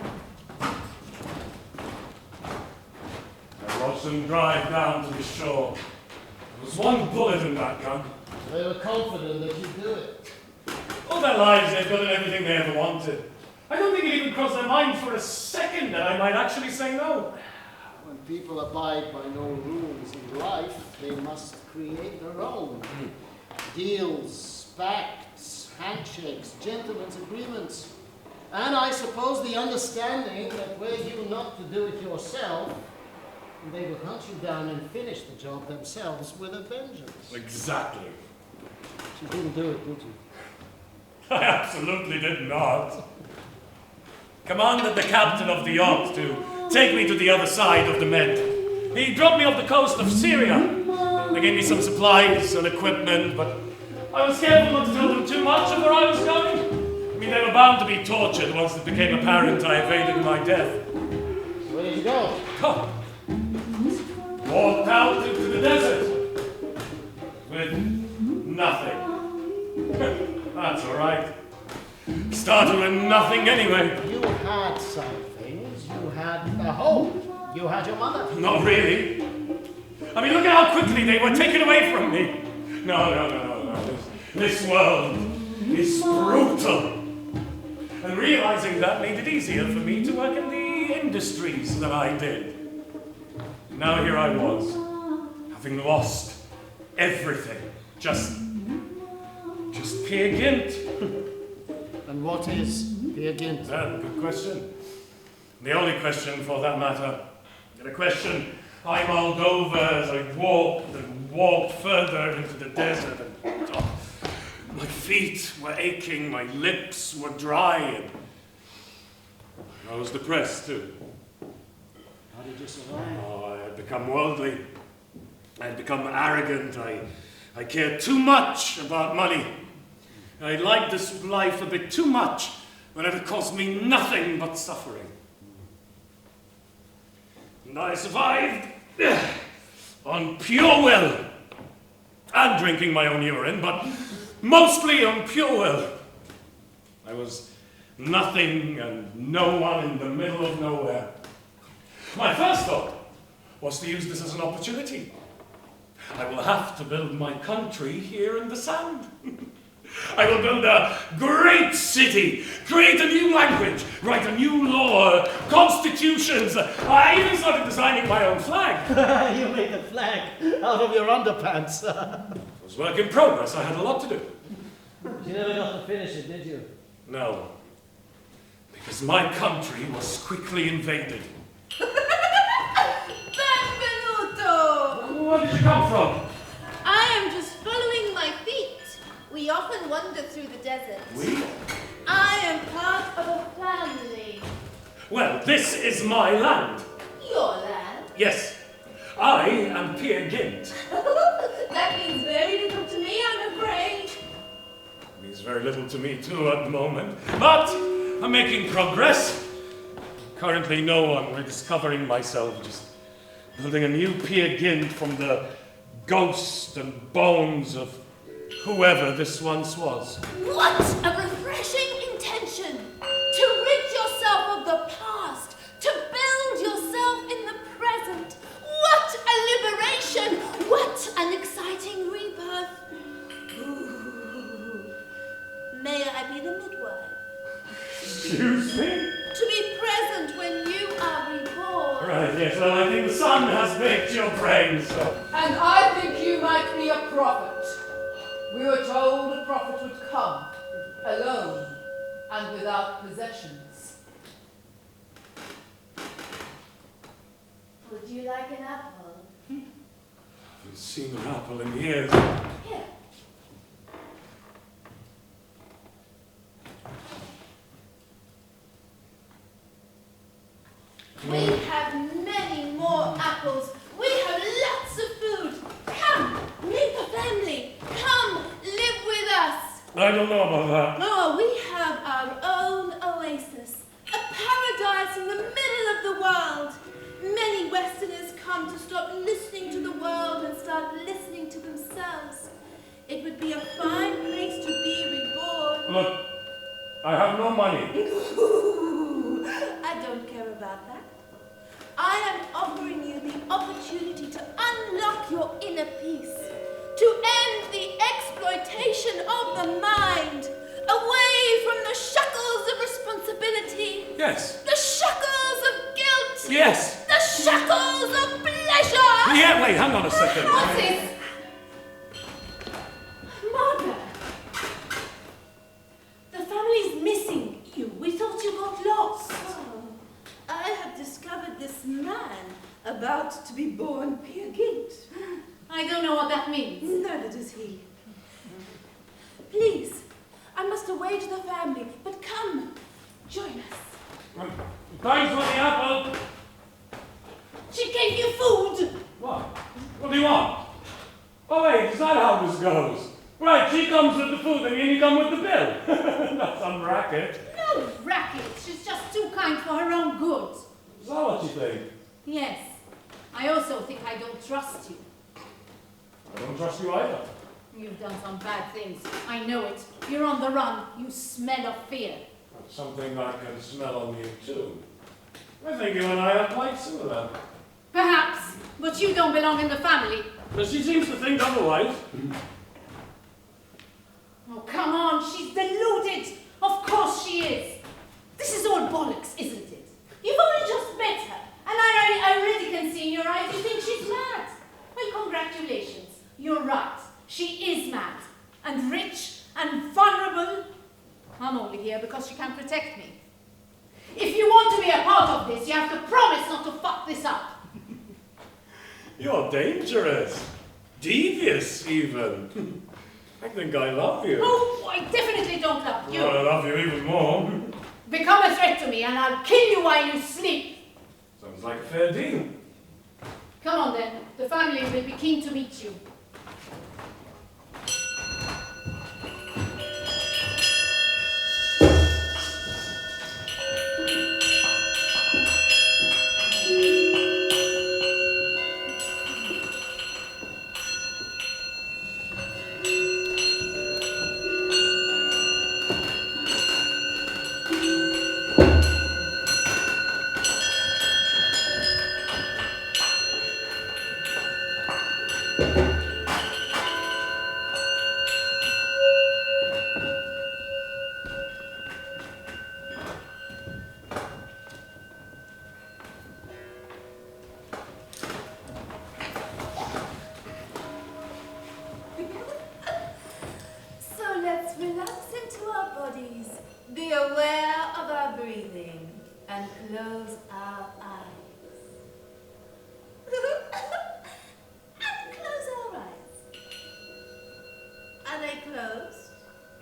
I watched them drive down to the shore. There was one bullet in that gun. They were confident that you'd do it. All their lives they've done everything they ever wanted. I don't think it even crossed their mind for a second that I might actually say no. When people abide by no rules in life, they must create their own. Deals, pacts, handshakes, gentlemen's agreements. And I suppose the understanding that were you not to do it yourself, they would hunt you down and finish the job themselves with a vengeance. Exactly. You didn't do it, did you? I absolutely did not. Commanded the captain of the yacht to take me to the other side of the Med. He dropped me off the coast of Syria. They gave me some supplies and equipment, but I was careful not to tell them too much of where I was going. I mean, they were bound to be tortured once it became apparent I evaded my death. Where did you go? Oh. Walked out into the desert with nothing. That's trying anyway. You had some things. You had a home. You had your mother. Not really. I mean, look at how quickly they were taken away from me. No. This world is brutal. And realizing that made it easier for me to work in the industries that I did. Now here I was, having lost everything. Just Peer Gynt. And what is Peer Gynt? Good question. The only question for that matter. And a question I mulled over as I walked further into the desert. And, my feet were aching, my lips were dry, and I was depressed too. How did you survive? Oh, I had become worldly. I had become arrogant. I cared too much about money. I liked this life a bit too much when it had caused me nothing but suffering. And I survived on pure will and drinking my own urine, but mostly on pure will. I was nothing and no one in the middle of nowhere. My first thought was to use this as an opportunity. I will have to build my country here in the sand. I will build a great city, create a new language, write a new law, constitutions. I even started designing my own flag. You made the flag out of your underpants. It was work in progress. I had a lot to do. You never got to finish it, did you? No, because my country was quickly invaded. Benvenuto! Where did you come from? I am just following my feet. We often wander through the desert. We? I am part of a family. Well, this is my land. Your land? Yes, I am Peer Gynt. That means very little to me, I'm afraid. It means very little to me too at the moment, but I'm making progress. Currently no one. We're discovering myself, just building a new Peer Gynt from the ghost and bones of whoever this once was. What a refreshing intention! To rid yourself of the past, to build yourself in the present. What a liberation! What an exciting rebirth! Ooh. May I be the midwife? Excuse me? To be present when you are reborn. Right, yes, well, I think the sun has baked your brains, so. And I think you might be a prophet. We were told a prophet would come, alone and without possessions. Would you like an apple? I haven't seen an apple in years. Here. We have many more apples. We have lots of food. Come, meet the family. Come, live with us. I don't know about that. Oh, we have our own oasis. A paradise in the middle of the world. Many Westerners come to stop listening to the world and start listening to themselves. It would be a fine place to be reborn. Look, I have no money. I don't care about that. I am offering you the opportunity to unlock your inner peace, to end the exploitation of the mind, away from the shackles of responsibility. Yes. The shackles of guilt. Yes. The shackles of pleasure. Yeah, wait, hang on a second. What's this? Mother. The family's missing. We thought you got lost. Oh, I have discovered this man about to be born Peer Gynt. I don't know what that means. Neither does he. Please, I must away to the family, but come, join us. Thanks for the apple. She gave you food. What? What do you want? Oh wait, is that how this goes? Right, she comes with the food and you come with the bill. That's some racket. No racket. She's just too kind for her own good. Is that what you think? Yes. I also think I don't trust you. I don't trust you either. You've done some bad things. I know it. You're on the run. You smell of fear. something I can smell on you too. I think you and I are quite similar. Perhaps, but you don't belong in the family. But she seems to think otherwise. Oh, come on, she's deluded. Of course she is. This is all bollocks, isn't it? You've only just met her, and I already can see in your eyes you think she's mad. Well, congratulations. You're right. She is mad, and rich, and vulnerable. I'm only here because she can protect me. If you want to be a part of this, you have to promise not to fuck this up. You're dangerous. Devious, even. I think I love you. Oh, I definitely don't love you. Well, I love you even more. Become a threat to me, and I'll kill you while you sleep. Sounds like a fair deal. Come on, then. The family will be keen to meet you.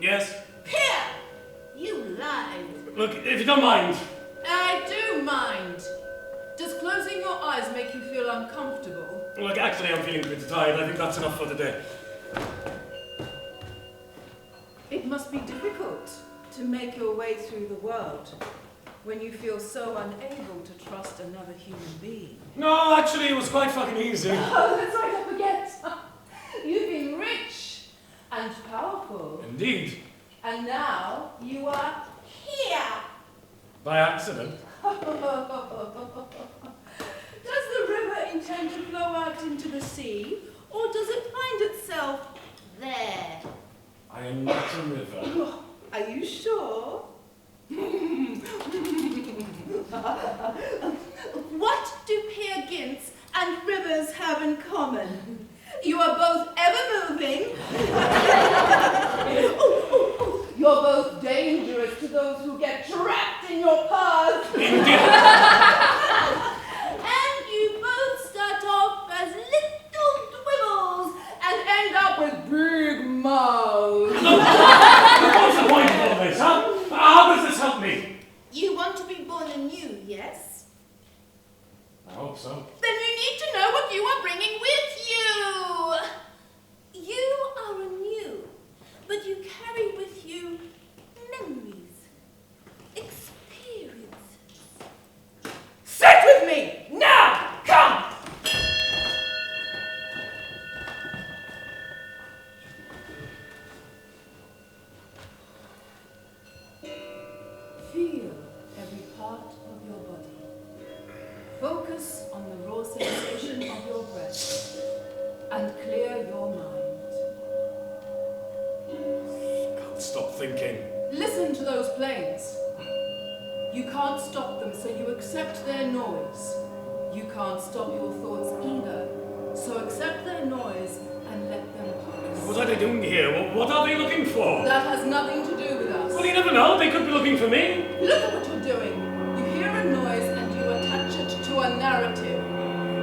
Yes? Here! You lied. Look, if you don't mind. I do mind. Does closing your eyes make you feel uncomfortable? Look, actually, I'm feeling pretty tired. I think that's enough for today. It must be difficult to make your way through the world when you feel so unable to trust another human being. No, actually, it was quite fucking easy. Oh, that's right, I forget. You've been rich and powerful. Indeed. And now you are here. By accident. Does the river intend to flow out into the sea, or does it find itself there? I am not a river. Are you sure? What do Peer Gynts and rivers have in common? You are both ever moving. You're both dangerous to those who get trapped in your path. Indeed. And you both start off as little dwibbles and end up with big mouths. What's the point of all this, huh? How does this help me? You want to be born anew, yes? I hope so. Then we need to know what you are bringing with you. You are anew, but you carry with you memories, experiences. Sit with me! Now! Come! Feel every part of your body. Focus on the raw sensation of your breath and clear your mind. Can't stop thinking. Listen to those planes. You can't stop them, so you accept their noise. You can't stop your thoughts either, so accept their noise and let them pass. What are they doing here? What are they looking for? That has nothing to do with us. Well, you never know. They could be looking for me. Look at what you're doing. You hear a noise and you attach it to a narrative.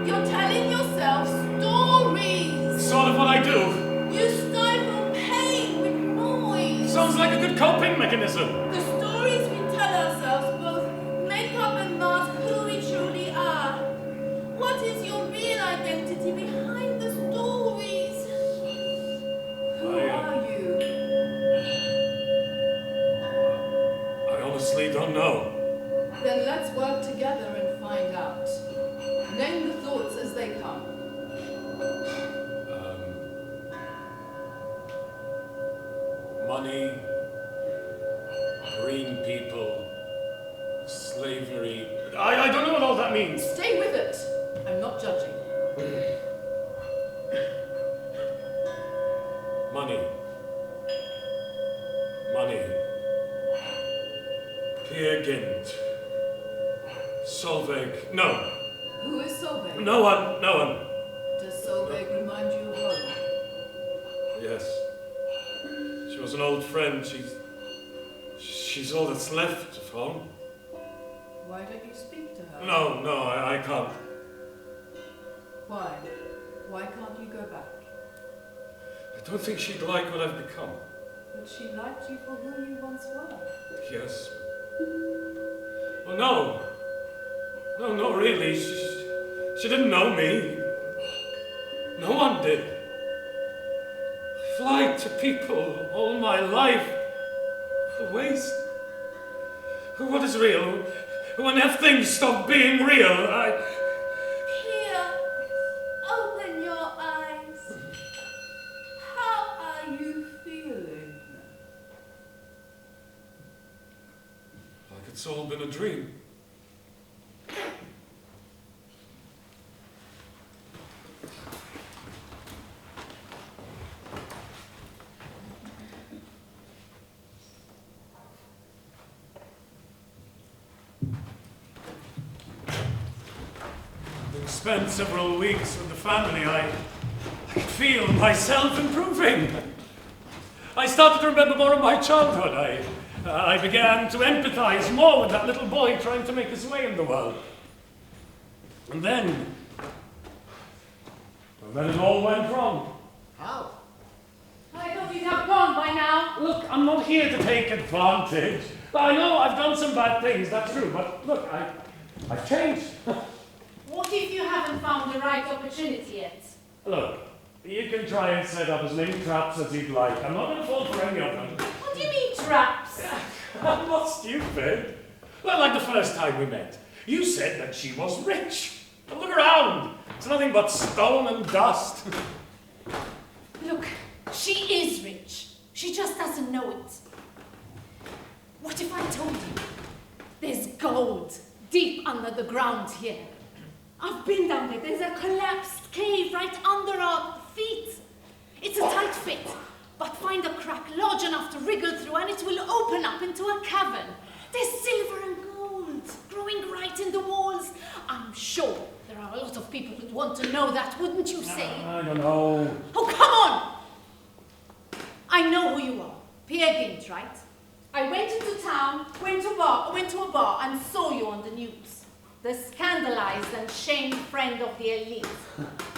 You're telling yourself stories. Sort of what I do. You stifle pain with noise. Sounds like a good coping mechanism. The stories we tell ourselves both make up and mask who we truly are. What is your real identity behind the stories? Who are you? I honestly don't know. Then let's work together and find out. Name the thoughts as they come. Money, green people, Gynt. Solveig, no. Who is Solveig? No one. Does Solveig remind you of home? Yes. She was an old friend. She's all that's left of home. Why don't you speak to her? No, I can't. Why? Why can't you go back? I don't think she'd like what I've become. But she liked you for who you once were. Yes. Well, no. No, not really. She didn't know me. No one did. I've lied to people all my life. For waste. What is real? When have things stop being real? Here, open your eyes. How are you feeling? Like it's all been a dream. Spent several weeks with the family, I could feel myself improving. I started to remember more of my childhood. I began to empathize more with that little boy trying to make his way in the world. And then it all went wrong. How? I thought you'd have gone by now. Look, I'm not here to take advantage. I know I've done some bad things, that's true, but look, I've changed. What if you haven't found the right opportunity yet? Look, you can try and set up as many traps as you'd like. I'm not going to fall for any of them. What do you mean, traps? I'm not stupid. Well, like the first time we met, you said that she was rich. But look around. It's nothing but stone and dust. Look, she is rich. She just doesn't know it. What if I told you there's gold deep under the ground here? I've been down there. There's a collapsed cave right under our feet. It's a tight fit, but find a crack large enough to wriggle through and it will open up into a cavern. There's silver and gold growing right in the walls. I'm sure there are a lot of people who'd want to know that, wouldn't you say? I don't know. Oh, come on! I know who you are. Pierre Gynt, right? I went into town, went to a bar and saw you on the news. The scandalized and shamed friend of the elite,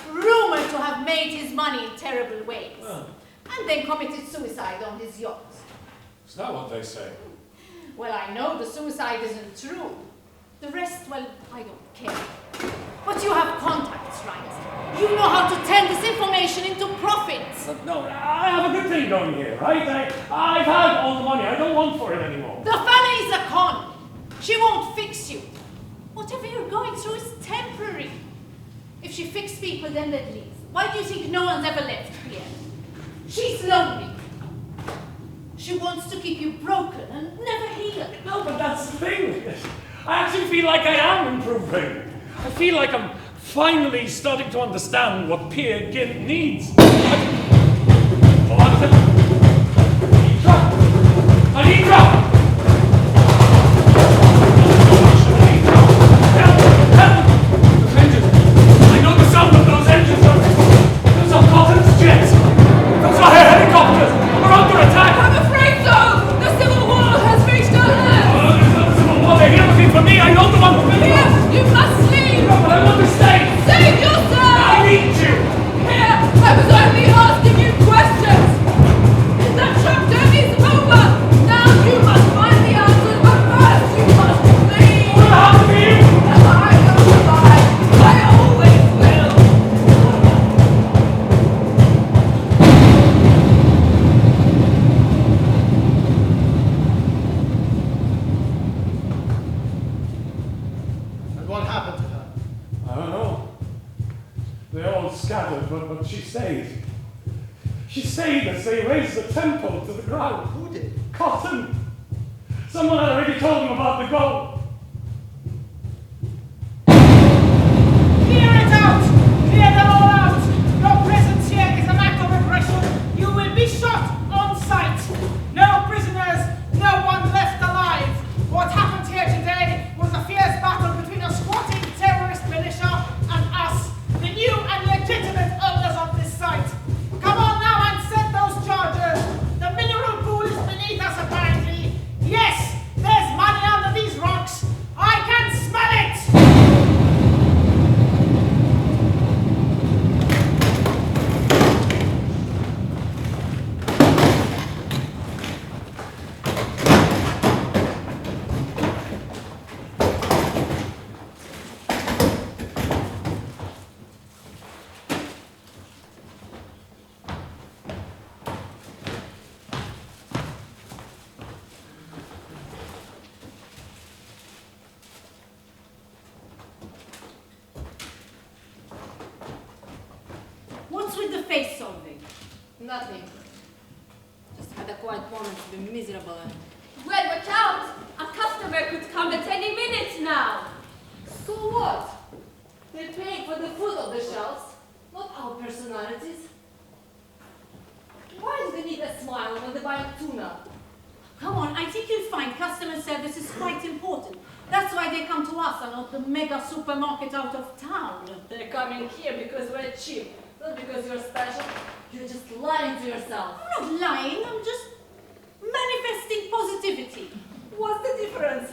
rumored to have made his money in terrible ways, and then committed suicide on his yacht. Is that what they say? Well, I know the suicide isn't true. The rest, well, I don't care. But you have contacts, right? You know how to turn this information into profits. But no, I have a good thing going here, right? I've had all the money. I don't want for it anymore. The family's a con. She won't fix you. Whatever you're going through is temporary. If she fixed people, then they'd leave. Why do you think no one's ever left here? She's lonely. She wants to keep you broken and never heal. No, but that's the thing. I actually feel like I am improving. I feel like I'm finally starting to understand what Pierre Gynt needs. Anitra! What happened here What's with the face, Solving? Nothing. Just had a quiet moment to be miserable. Well, watch out! A customer could come at any minute now. So what? They're paying for the food on the shelves, not our personalities. Why do they need a smile when they're buying tuna? Come on, I think you'll find customer service is quite important. That's why they come to us and not the mega supermarket out of town. They're coming here because we're cheap, not because you're special. You're just lying to yourself. I'm not lying, I'm just manifesting positivity. What's the difference?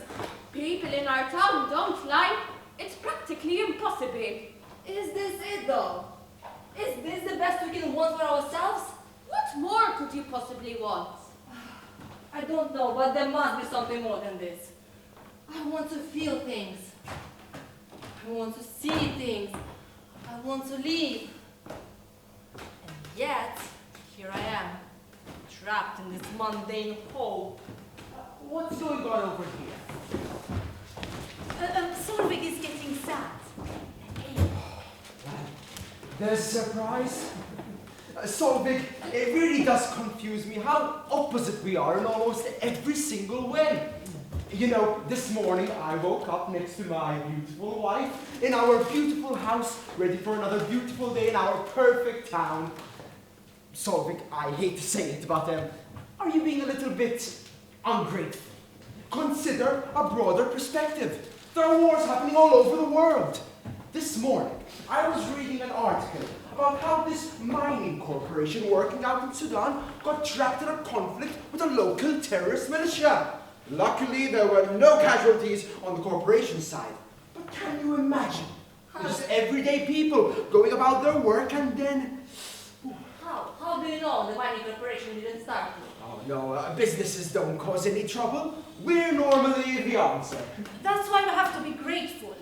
People in our town don't lie. It's practically impossible. Is this it though? Is this the best we can want for ourselves? What more could you possibly want? I don't know, but there must be something more than this. I want to feel things. I want to see things. I want to leave. And yet, here I am, trapped in this mundane hole. What's going on over here? Solvig is getting sad. There's a surprise. Solvig, it really does confuse me how opposite we are in almost every single way. You know, this morning I woke up next to my beautiful wife in our beautiful house, ready for another beautiful day in our perfect town. Solvig, I hate to say it, but are you being a little bit ungrateful? Consider a broader perspective. There are wars happening all over the world. This morning, I was reading an article about how this mining corporation working out in Sudan got trapped in a conflict with a local terrorist militia. Luckily, there were no casualties on the corporation side. But can you imagine? Just everyday people going about their work and then... How do you know the mining corporation didn't start? Oh no, businesses don't cause any trouble. We're normally the answer. That's why we have to be grateful.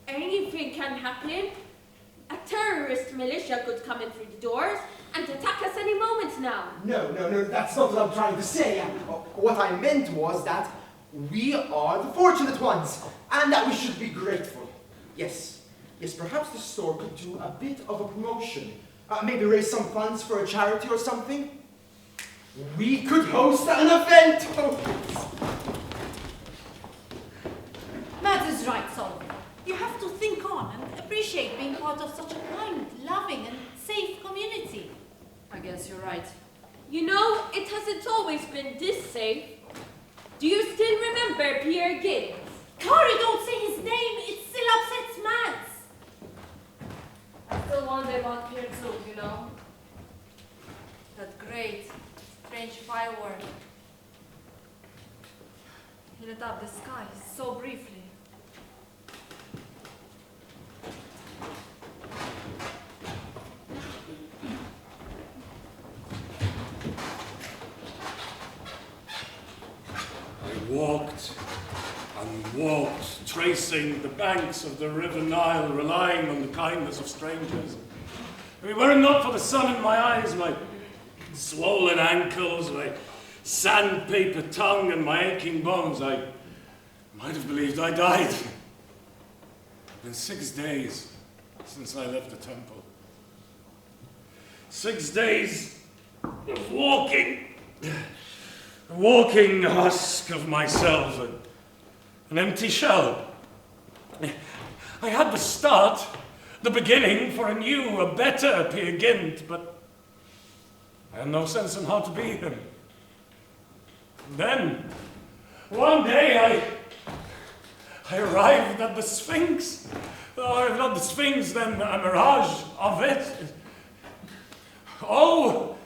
Anything can happen. A terrorist militia could come in through the doors and attack us any moment now. No, that's not what I'm trying to say. What I meant was that we are the fortunate ones, and that we should be grateful. Yes, perhaps the store could do a bit of a promotion. Maybe raise some funds for a charity or something. We could host an event! Matt is right, Solvig. You have to think on and appreciate being part of such a kind, loving and safe community. I guess you're right. You know, it hasn't always been this safe. Do you still remember Pierre Gynt? Kari, don't say his name. It still upsets Matt. I still wonder about Pierre too, you know? That great, strange firework. He lit up the sky so briefly. I walked and walked, tracing the banks of the River Nile, relying on the kindness of strangers. Were it not for the sun in my eyes, my swollen ankles, my sandpaper tongue, and my aching bones, I might have believed I died. It's been 6 days since I left the temple. 6 days of walking. A walking husk of myself, an empty shell. I had the start, the beginning for a new, a better Peer Gynt, but I had no sense in how to be him. And then, one day I arrived at the Sphinx, or if not the Sphinx, then a mirage of it. Oh,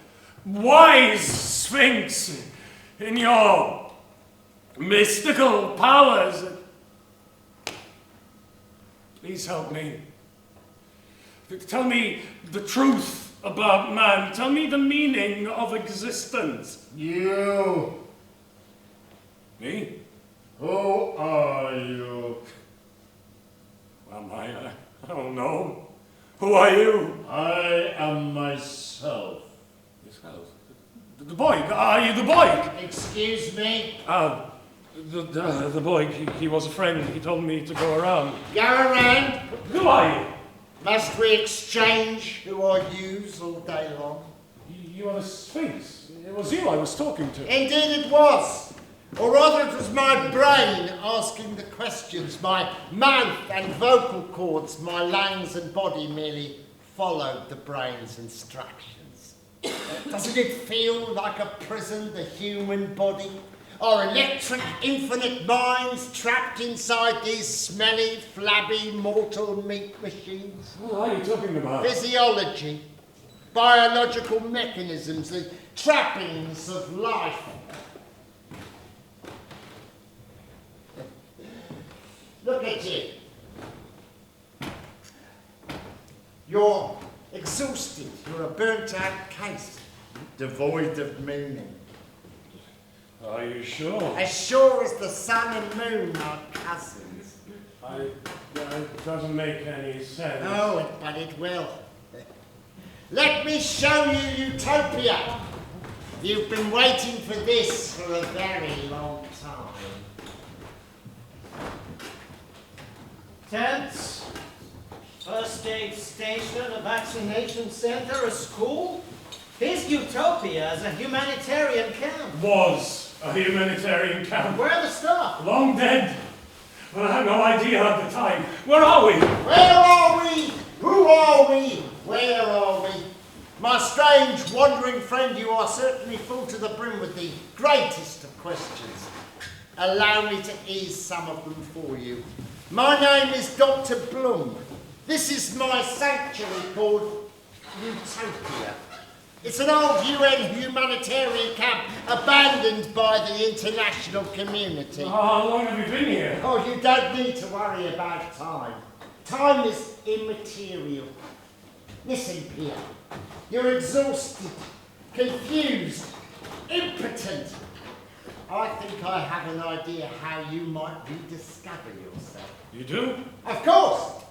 wise Sphinx! In your mystical powers, please help me. Tell me the truth about man. Tell me the meaning of existence. You. Me? Who are you? Who am I? I don't know. Who are you? I am myself. Yourself? The boy? Are you the boy? Excuse me? The boy, he was a friend. He told me to go around. Go around. Who are you? Must we exchange who I use all day long? You are the Sphinx. It was you I was talking to. Indeed it was. Or rather it was my brain asking the questions. My mouth and vocal cords, my lungs and body merely followed the brain's instructions. Doesn't it feel like a prison, the human body? Our electric, infinite minds trapped inside these smelly, flabby, mortal meat machines? What are you talking about? Physiology, biological mechanisms, the trappings of life. Look at you. You're exhausted. You're a burnt-out case, devoid of meaning. Are you sure? As sure as the sun and moon are cousins. It doesn't make any sense. Oh, but it will. Let me show you Utopia. You've been waiting for this for a very long time. Tents, first aid station, a vaccination center, a school. Here's Utopia as a humanitarian camp. Was a humanitarian camp. Where are the staff? Long dead. Well, I had no idea at the time. Where are we? Where are we? Who are we? Where are we? My strange, wandering friend, you are certainly full to the brim with the greatest of questions. Allow me to ease some of them for you. My name is Dr. Bloom. This is my sanctuary called Utopia. It's an old UN humanitarian camp abandoned by the international community. How long have you been here? Oh, you don't need to worry about time. Time is immaterial. Listen, Pierre. You're exhausted, confused, impotent. I think I have an idea how you might rediscover yourself. You do? Of course!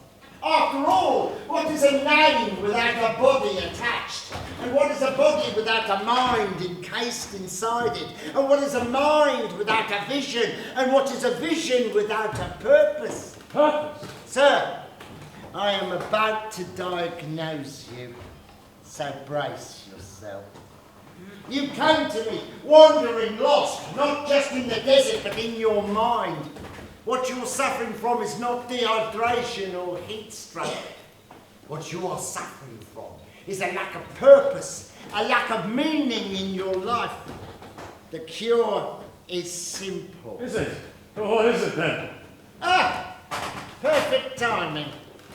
After all, what is a name without a body attached? And what is a body without a mind encased inside it? And what is a mind without a vision? And what is a vision without a purpose? Purpose? Sir, I am about to diagnose you, so brace yourself. You came to me, wandering, lost, not just in the desert, but in your mind. What you're suffering from is not dehydration or heat stroke. What you are suffering from is a lack of purpose, a lack of meaning in your life. The cure is simple. Is it? What is it then? Ah! Perfect timing.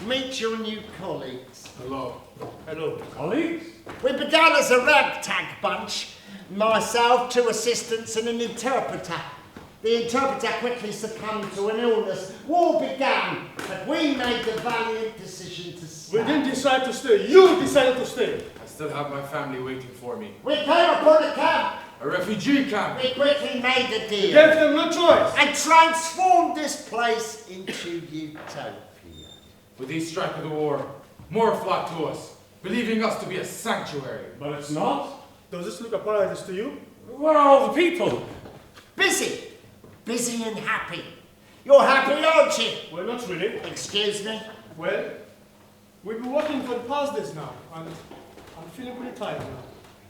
Meet your new colleagues. Hello. Hello. Colleagues? We began as a ragtag bunch. Myself, 2 assistants and an interpreter. The interpreter quickly succumbed to an illness. War began, but we made the valiant decision to stay. We didn't decide to stay. You decided to stay. I still have my family waiting for me. We came upon a camp. A refugee camp. We quickly made a deal. You gave them no choice. And transformed this place into Utopia. With each strike of the war, more flocked to us, believing us to be a sanctuary. But it's not. Does this look a paradise to you? Where are all the people? Busy. Busy and happy. You're happy, aren't you? Well, not really. Excuse me? Well, we've been working for the past days now, and I'm feeling pretty tired now.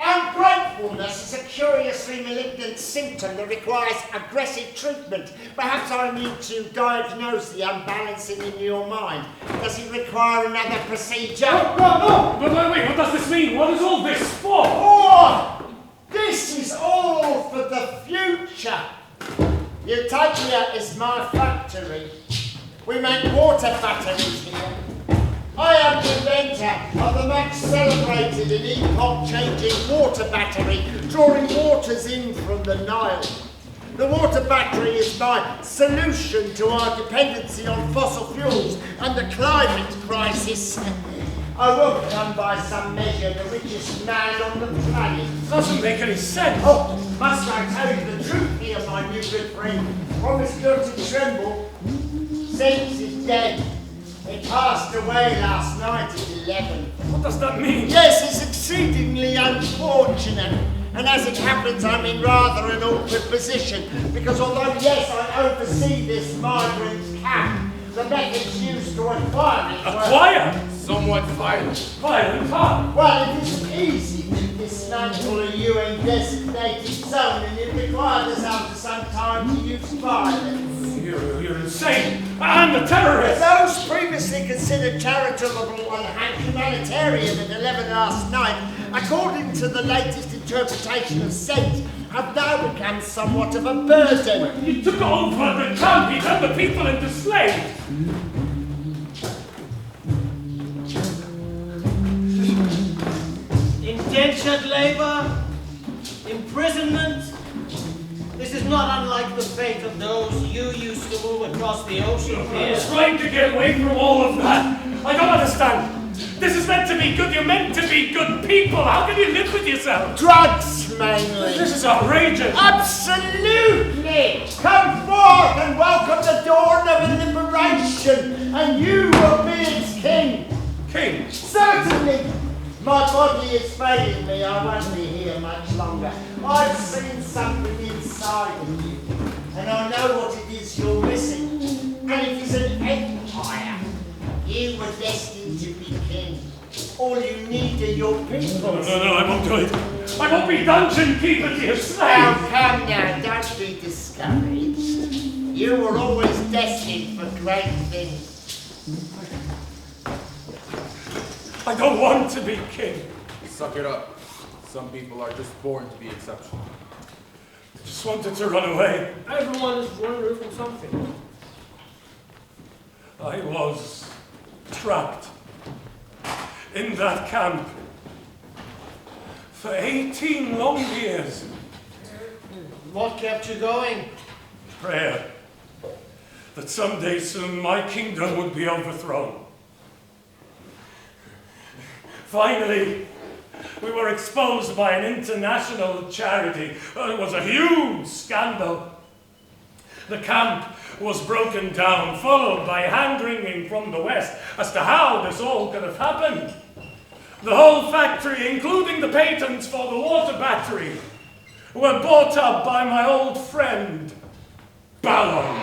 Ungratefulness is a curiously malignant symptom that requires aggressive treatment. Perhaps I need to diagnose the unbalancing in your mind. Does it require another procedure? No! But wait, what does this mean? What is all this for? Oh, this is all for the future. Utopia is my factory. We make water batteries here. I am the inventor of the much celebrated and epoch-changing water battery, drawing waters in from the Nile. The water battery is my solution to our dependency on fossil fuels and the climate crisis. I will become by some measure the richest man on the planet. Doesn't make any sense. Oh, must I tell you the truth here, my new good friend? Promise not to tremble. Sense is dead. It passed away last night at 11. What does that mean? Yes, it's exceedingly unfortunate. And as it happens, I'm in rather an awkward position. Because although, yes, I oversee this migrant camp, the methods used to acquire it were... Acquire? somewhat violent. Violent, huh? Well, it isn't easy to dismantle a UN designated zone, and it requires us after some time to use violence. You're insane! I'm a terrorist! Those previously considered charitable and humanitarian at 11 last night, according to the latest interpretation of Saint, have now become somewhat of a burden. You took over the camp, you turned the people into slaves! Indentured labor, imprisonment. This is not unlike the fate of those you used to move across the ocean I here. was trying to get away from all of that. I don't understand. This is meant to be good. You're meant to be good people. How can you live with yourself? Drugs, mainly. This is outrageous. Absolutely! Come forth and welcome the dawn of a liberation, and you will be its king. King? Certainly. My body is failing me. I won't be here much longer. I've seen something inside of you, and I know what it is you're missing. And it is an empire. You were destined to be king. All you need are your people. No, I won't do it. I won't be dungeon keeper to your slaves. Now, come now, don't be discouraged. You were always destined for great things. I don't want to be king. Suck it up. Some people are just born to be exceptional. I just wanted to run away. Everyone is running away from something. I was trapped in that camp for 18 long years. What kept you going? Prayer that someday soon my kingdom would be overthrown. Finally, we were exposed by an international charity. It was a huge scandal. The camp was broken down, followed by hand-wringing from the West as to how this all could have happened. The whole factory, including the patents for the water battery, were bought up by my old friend, Ballon.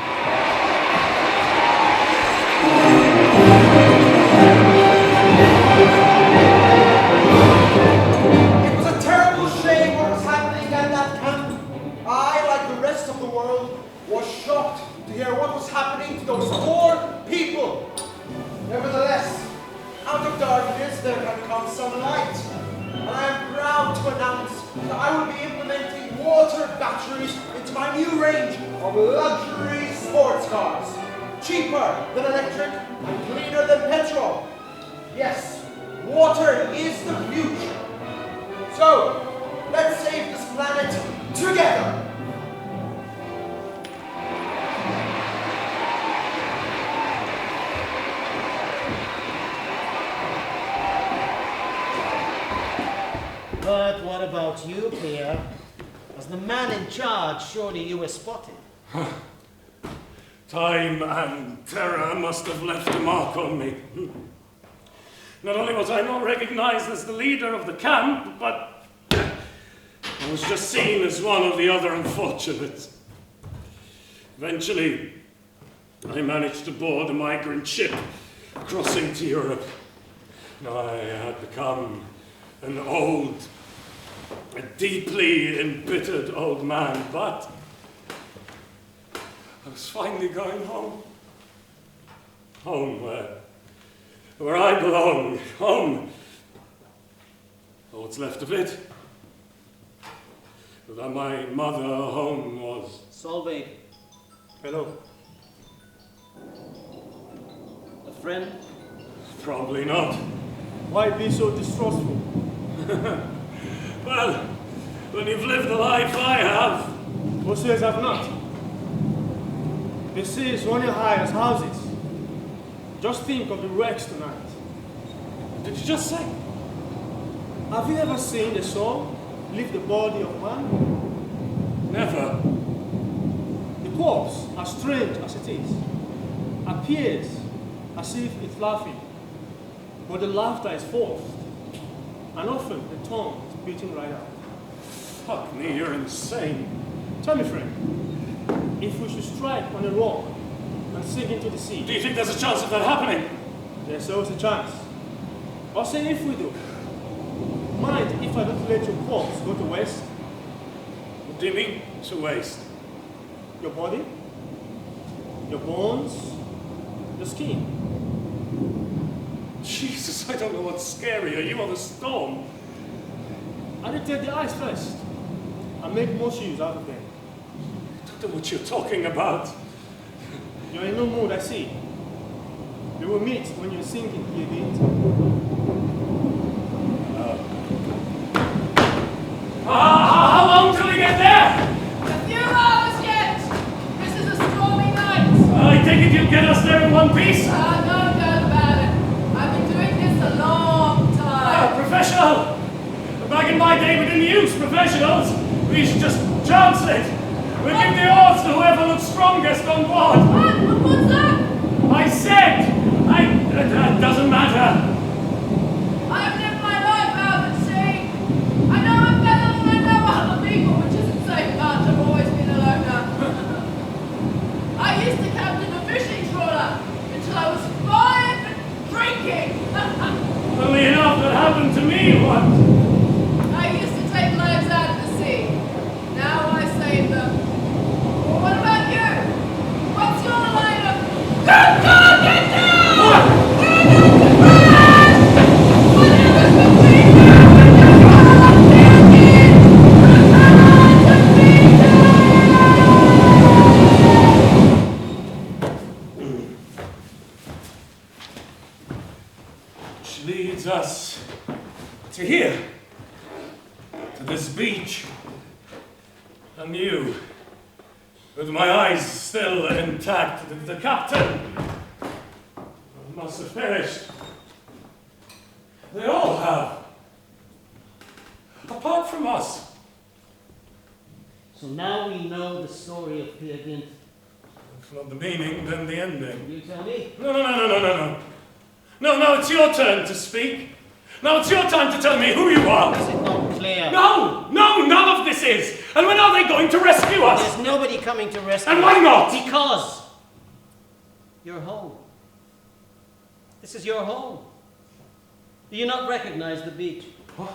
It was a terrible shame what was happening at that camp. I, like the rest of the world, was shocked to hear what was happening to those poor people. Nevertheless, out of darkness there can come some light. And I am proud to announce that I will be implementing water batteries into my new range of luxury sports cars. Cheaper than electric and cleaner than petrol. Yes, water is the future. So, let's save this planet together. But what about you, Pierre? As the man in charge, surely you were spotted. Time and terror must have left a mark on me. Not only was I not recognized as the leader of the camp, but I was just seen as one of the other unfortunates. Eventually, I managed to board a migrant ship crossing to Europe. I had become an old, a deeply embittered old man, but I was finally going home. Home where I belong. Home. Or what's left of it. That my mother home was. Solveig. Hello. A friend? Probably not. Why be so distrustful? Well, when you've lived the life I have. Who says I've not? The sea is running high as houses. Just think of the wrecks tonight. Did you just say? Have you ever seen the soul leave the body of man? Never. The corpse, as strange as it is, appears as if it's laughing, but the laughter is forced, and often the tongue is beating right out. Fuck me, you're insane. Tell me, friend, if we should strike on a rock and sink into the sea. Do you think there's a chance of that happening? There's always a chance. Or say if we do. Mind if I don't let your corpse go to waste? What do you mean, to waste? Your body, your bones, your skin. Jesus, I don't know what's scarier, you or the storm. I did take the ice first and make more shoes out of them. I don't know what you're talking about. You're in no mood, I see. We will meet when you're sinking, Gynt. How long till we get there? A few hours yet! This is a stormy night! I take it you'll get us there in one piece? Don't go about it. I've been doing this a long time. Professional! Back in my day we didn't use professionals. We should just chance it. We'll give the odds to whoever looks strongest on board. What? What's that? I said! It doesn't matter. I have lived my life out at sea. I know it better than I know other people, which isn't saying much. I've always been a loner. I used to captain a fishing trawler until I was 5 and drinking. Funny enough, that happened to me once. I used to take lives out of the sea. Now I save them. Well, what about you? What's your line of... Get down! Get down! Which leads us to here, to this beach. And you, with my eyes still intact, the captain must have perished. They all have. Apart from us. So now we know the story of Peer Gynt. If not the meaning, then the ending. You tell me. No. No, it's your turn to speak. Now it's your time to tell me who you are. Is it not clear? No, none of this is. And when are they going to rescue us? There's nobody coming to rescue us. And why not? Because you're home. This is your home. Do you not recognize the beach? What?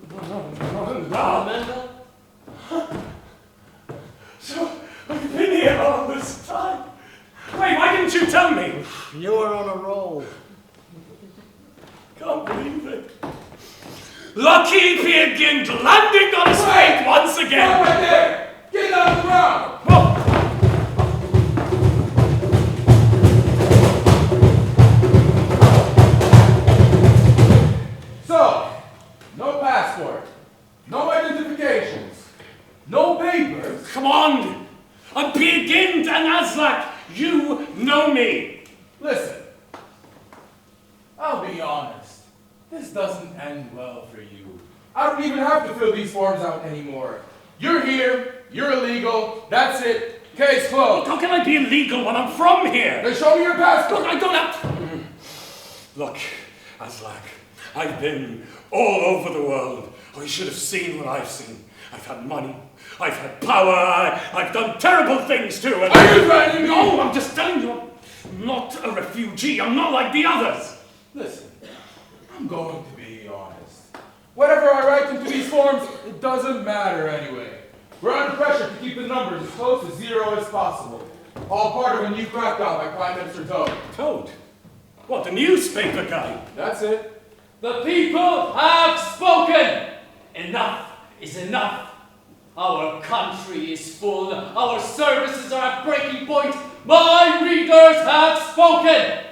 Remember? So, I've been here all this time. Wait, why didn't you tell me? You were on a roll. Can't believe it. Lucky Peer Gynt landing on his feet once again. Stop right there! Get off the ground! Whoa. So, no passport, no identifications, no papers. Come on! I'm Peer Gynt and Aslak. You know me. Listen, I'll be honest. This doesn't end well for you. I don't even have to fill these forms out anymore. You're here, you're illegal, that's it, case closed. How can I be illegal when I'm from here? Then show me your passport. Look, I don't have... Look, Aslak, I've been all over the world. Oh, you should have seen what I've seen. I've had money, I've had power, I've done terrible things too. And Are you threatening me? No, I'm just telling you, I'm not a refugee. I'm not like the others. Listen, I'm going to be honest. Whatever I write into these forms, it doesn't matter anyway. We're under pressure to keep the numbers as close to 0 as possible. All part of a new crackdown by Prime Minister Toad. Toad? What, the newspaper guy? That's it. The people have spoken! Enough is enough. Our country is full. Our services are at breaking point. My readers have spoken.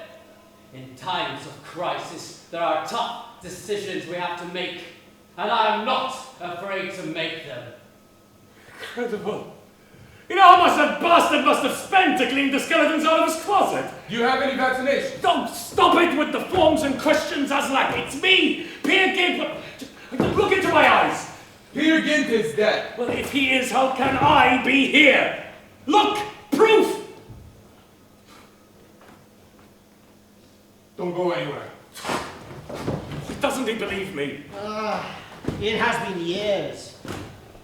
In times of crisis, there are tough decisions we have to make, and I am not afraid to make them. Incredible. You know how much that bastard must have spent to clean the skeletons out of his closet? Do you have any vaccinations? Don't stop it with the forms and questions, Aslak. It's me, Peer Gynt. Look into my eyes. Peer Gynt is dead. Well, if he is, how can I be here? Look, proof. Don't go anywhere. Doesn't he believe me? It has been years.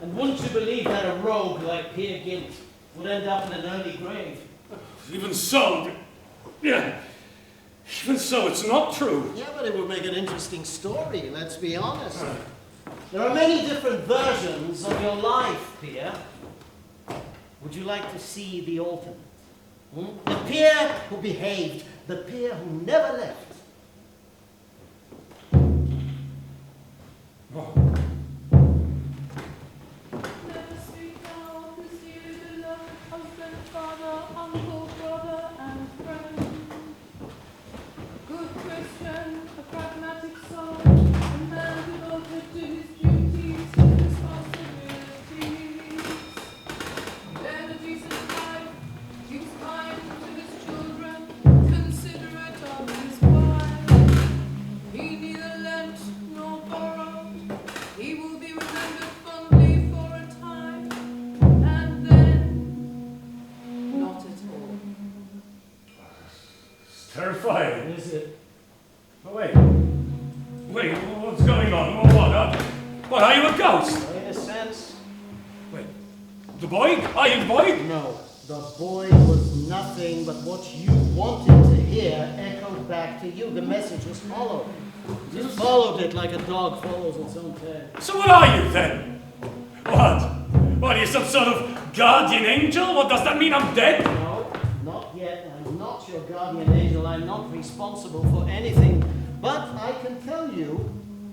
And wouldn't you believe that a rogue like Peer Gynt would end up in an early grave? Even so, yeah, Even so, it's not true. Yeah, but it would make an interesting story, let's be honest. There are many different versions of your life, Pierre. Would you like to see the alternate? The Pierre who behaved, the Pierre who never left. Oh. Never speak now, pursue the love, husband, father, uncle, brother, and friend. Good Christian, a pragmatic soul, a man devoted to his duties, his responsibilities. Led a decent life, he was kind to his children, considerate of his wife. He neither lent nor borrowed. He will be remembered fondly for a time, and then not at all. It's terrifying. Is it? Oh, wait, what's going on? What, are you a ghost? In a sense, Wait, the boy? Are you the boy? no. The boy was nothing but what you wanted to hear echoed back to you. The message was followed. You followed it like a dog follows its own tail. So what are you then? What? What, are you some sort of guardian angel? What, does that mean I'm dead? No, not yet. I'm not your guardian angel. I'm not responsible for anything. But I can tell you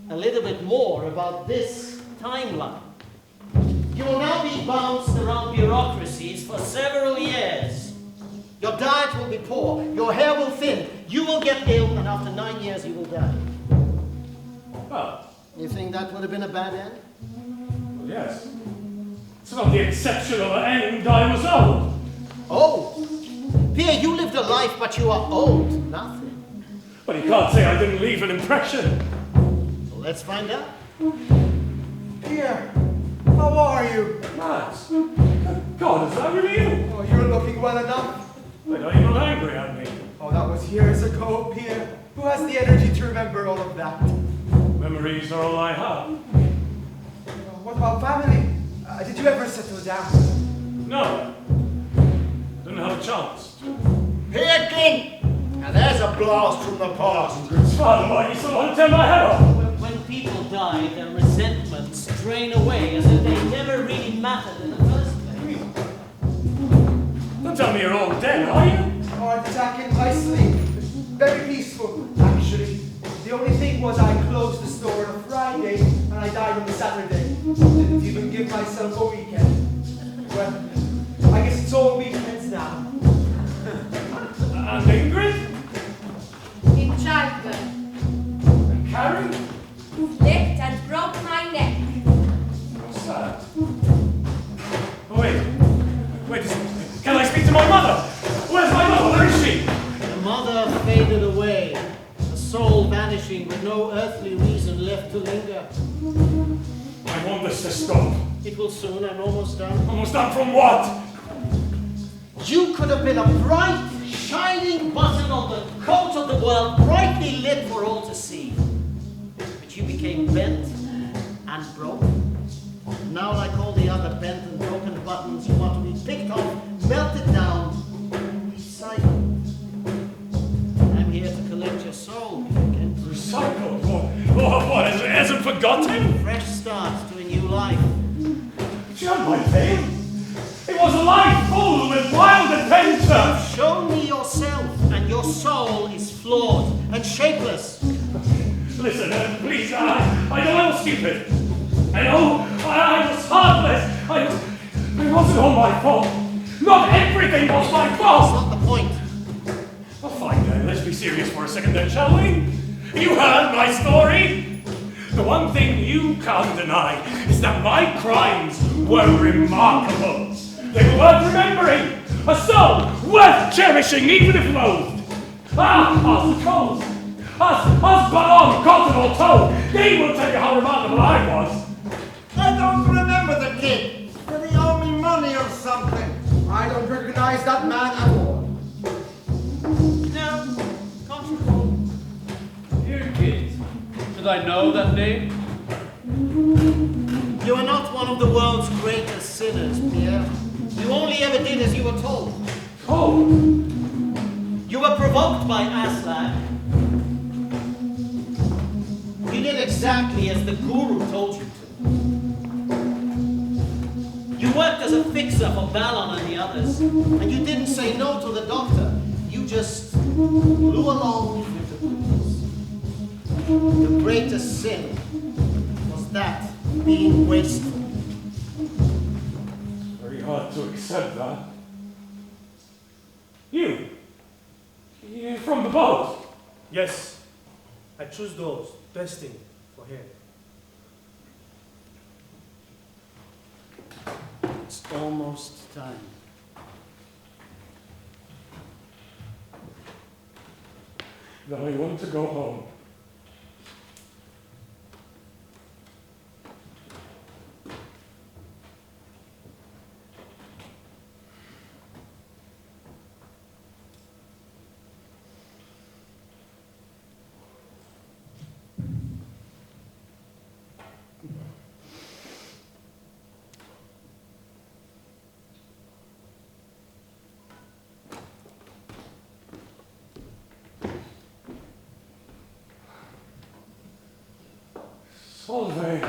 a little bit more about this timeline. You will now be bounced around bureaucracies for several years. Your diet will be poor. Your hair will thin. You will get ill, and after 9 years you will die. Oh, You think that would have been a bad end? well, yes. It's not the exceptional end. I was old. Oh! Pierre, you lived a life, but you are old. Nothing. But you can't say I didn't leave an impression. So let's find out. Pierre, how are you? Matt, God, is that really you? Oh, you're looking well enough. Wait, are you not angry at me? Oh, that was years ago, Pierre. Who has the energy to remember all of that? Memories are all I have. What about family? Did you ever settle down? No. Didn't have a chance. Here, Gynt! Now there's a blast from the past. Father, why you still want to tear my head off? When people die, their resentments drain away as if they never really mattered in the first place. Don't tell me you're all dead, are you? Oh, attacking nicely. Very peaceful, actually. The only thing was I closed the store on a Friday and I died on the Saturday. Didn't even give myself a weekend. Well, I guess it's all weekends now. And Ingrid? In childbirth, And Karen? licked and broke my neck. What's that? Oh, wait, can I speak to my mother? Where's my mother? Where is she? The mother faded away, the soul vanishing with no earthly reason left to linger. I want this to stop. It will soon, I'm almost done. Almost done from what? You could have been a bright, shining button on the coat of the world, brightly lit for all to see. But you became bent and broken. Now, like all the other bent and broken buttons, you want to be picked off, melted down, and recycled. I'm here to collect your soul, again. Recycled? What? Hasn't forgotten? Fresh start to a new life. She had my name. It was a life full with wild adventure. Show me yourself, and your soul is flawed and shapeless. Listen, please, I know I was stupid. I know I was heartless. It wasn't all my fault. Not everything was my fault. That's not the point. Well, fine then. Let's be serious for a second then, shall we? You heard my story. The one thing you can't deny is that my crimes were remarkable. They were worth remembering. A soul worth cherishing, even if loathed. Us trolls. Us Baron, Cotton or Toad. They will tell you how remarkable I was. I don't remember the kid. Did he owe me money or something? I don't recognize that man at all. No, can't recall. Dear Gynt, should I know that name? You are not one of the world's greatest sinners, Pierre. You only ever did as you were told. Oh, You were provoked by Aslak. You did exactly as the guru told you to. You worked as a fixer for Balon and the others, and you didn't say no to the doctor. You just flew along with the breeze. Your greatest sin was that being wasteful. Very hard to accept that. You're from the boat. Yes, I choose those destined for him. It's almost time. Then I want to go home. Solveig.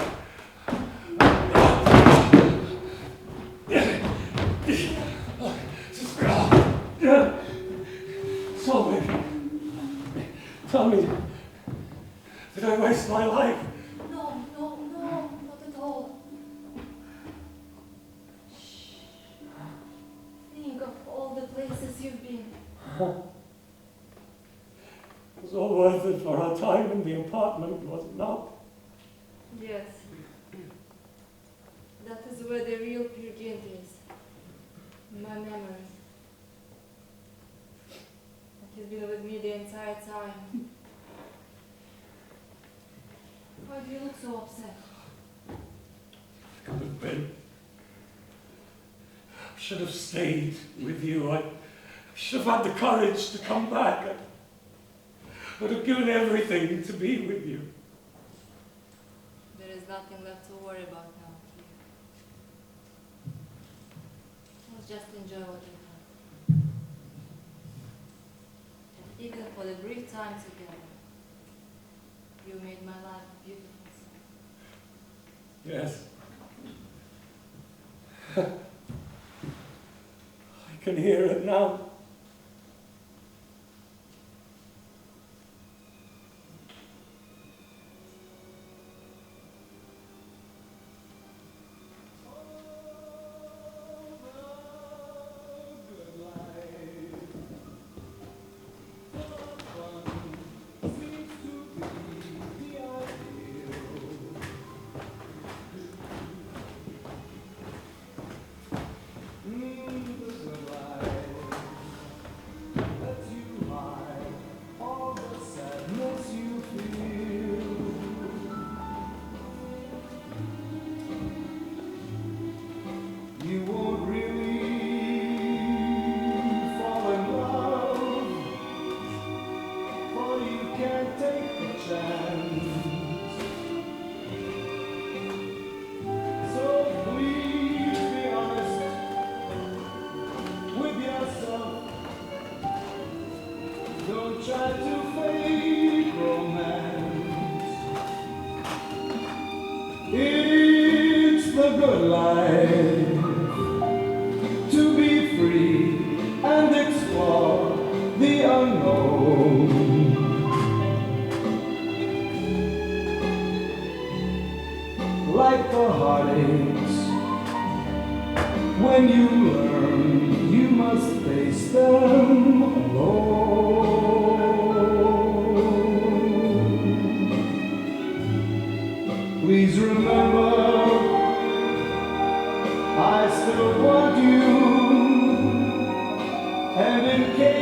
Solveig. Tell me, did I waste my life? No, not at all. Shh. Think of all the places you've been. It was all worth it for our time in the apartment, was it not? Yes. That is where the real pure Gynt is. My memories. He's been with me the entire time. Why do you look so upset? Could have been. I should have stayed with you. I should have had the courage to come back. I would have given everything to be with you. There is nothing left to worry about now, Kira. Let's just enjoy what we have. And even for the brief time together, you made my life beautiful. Yes. I can hear it now. And in case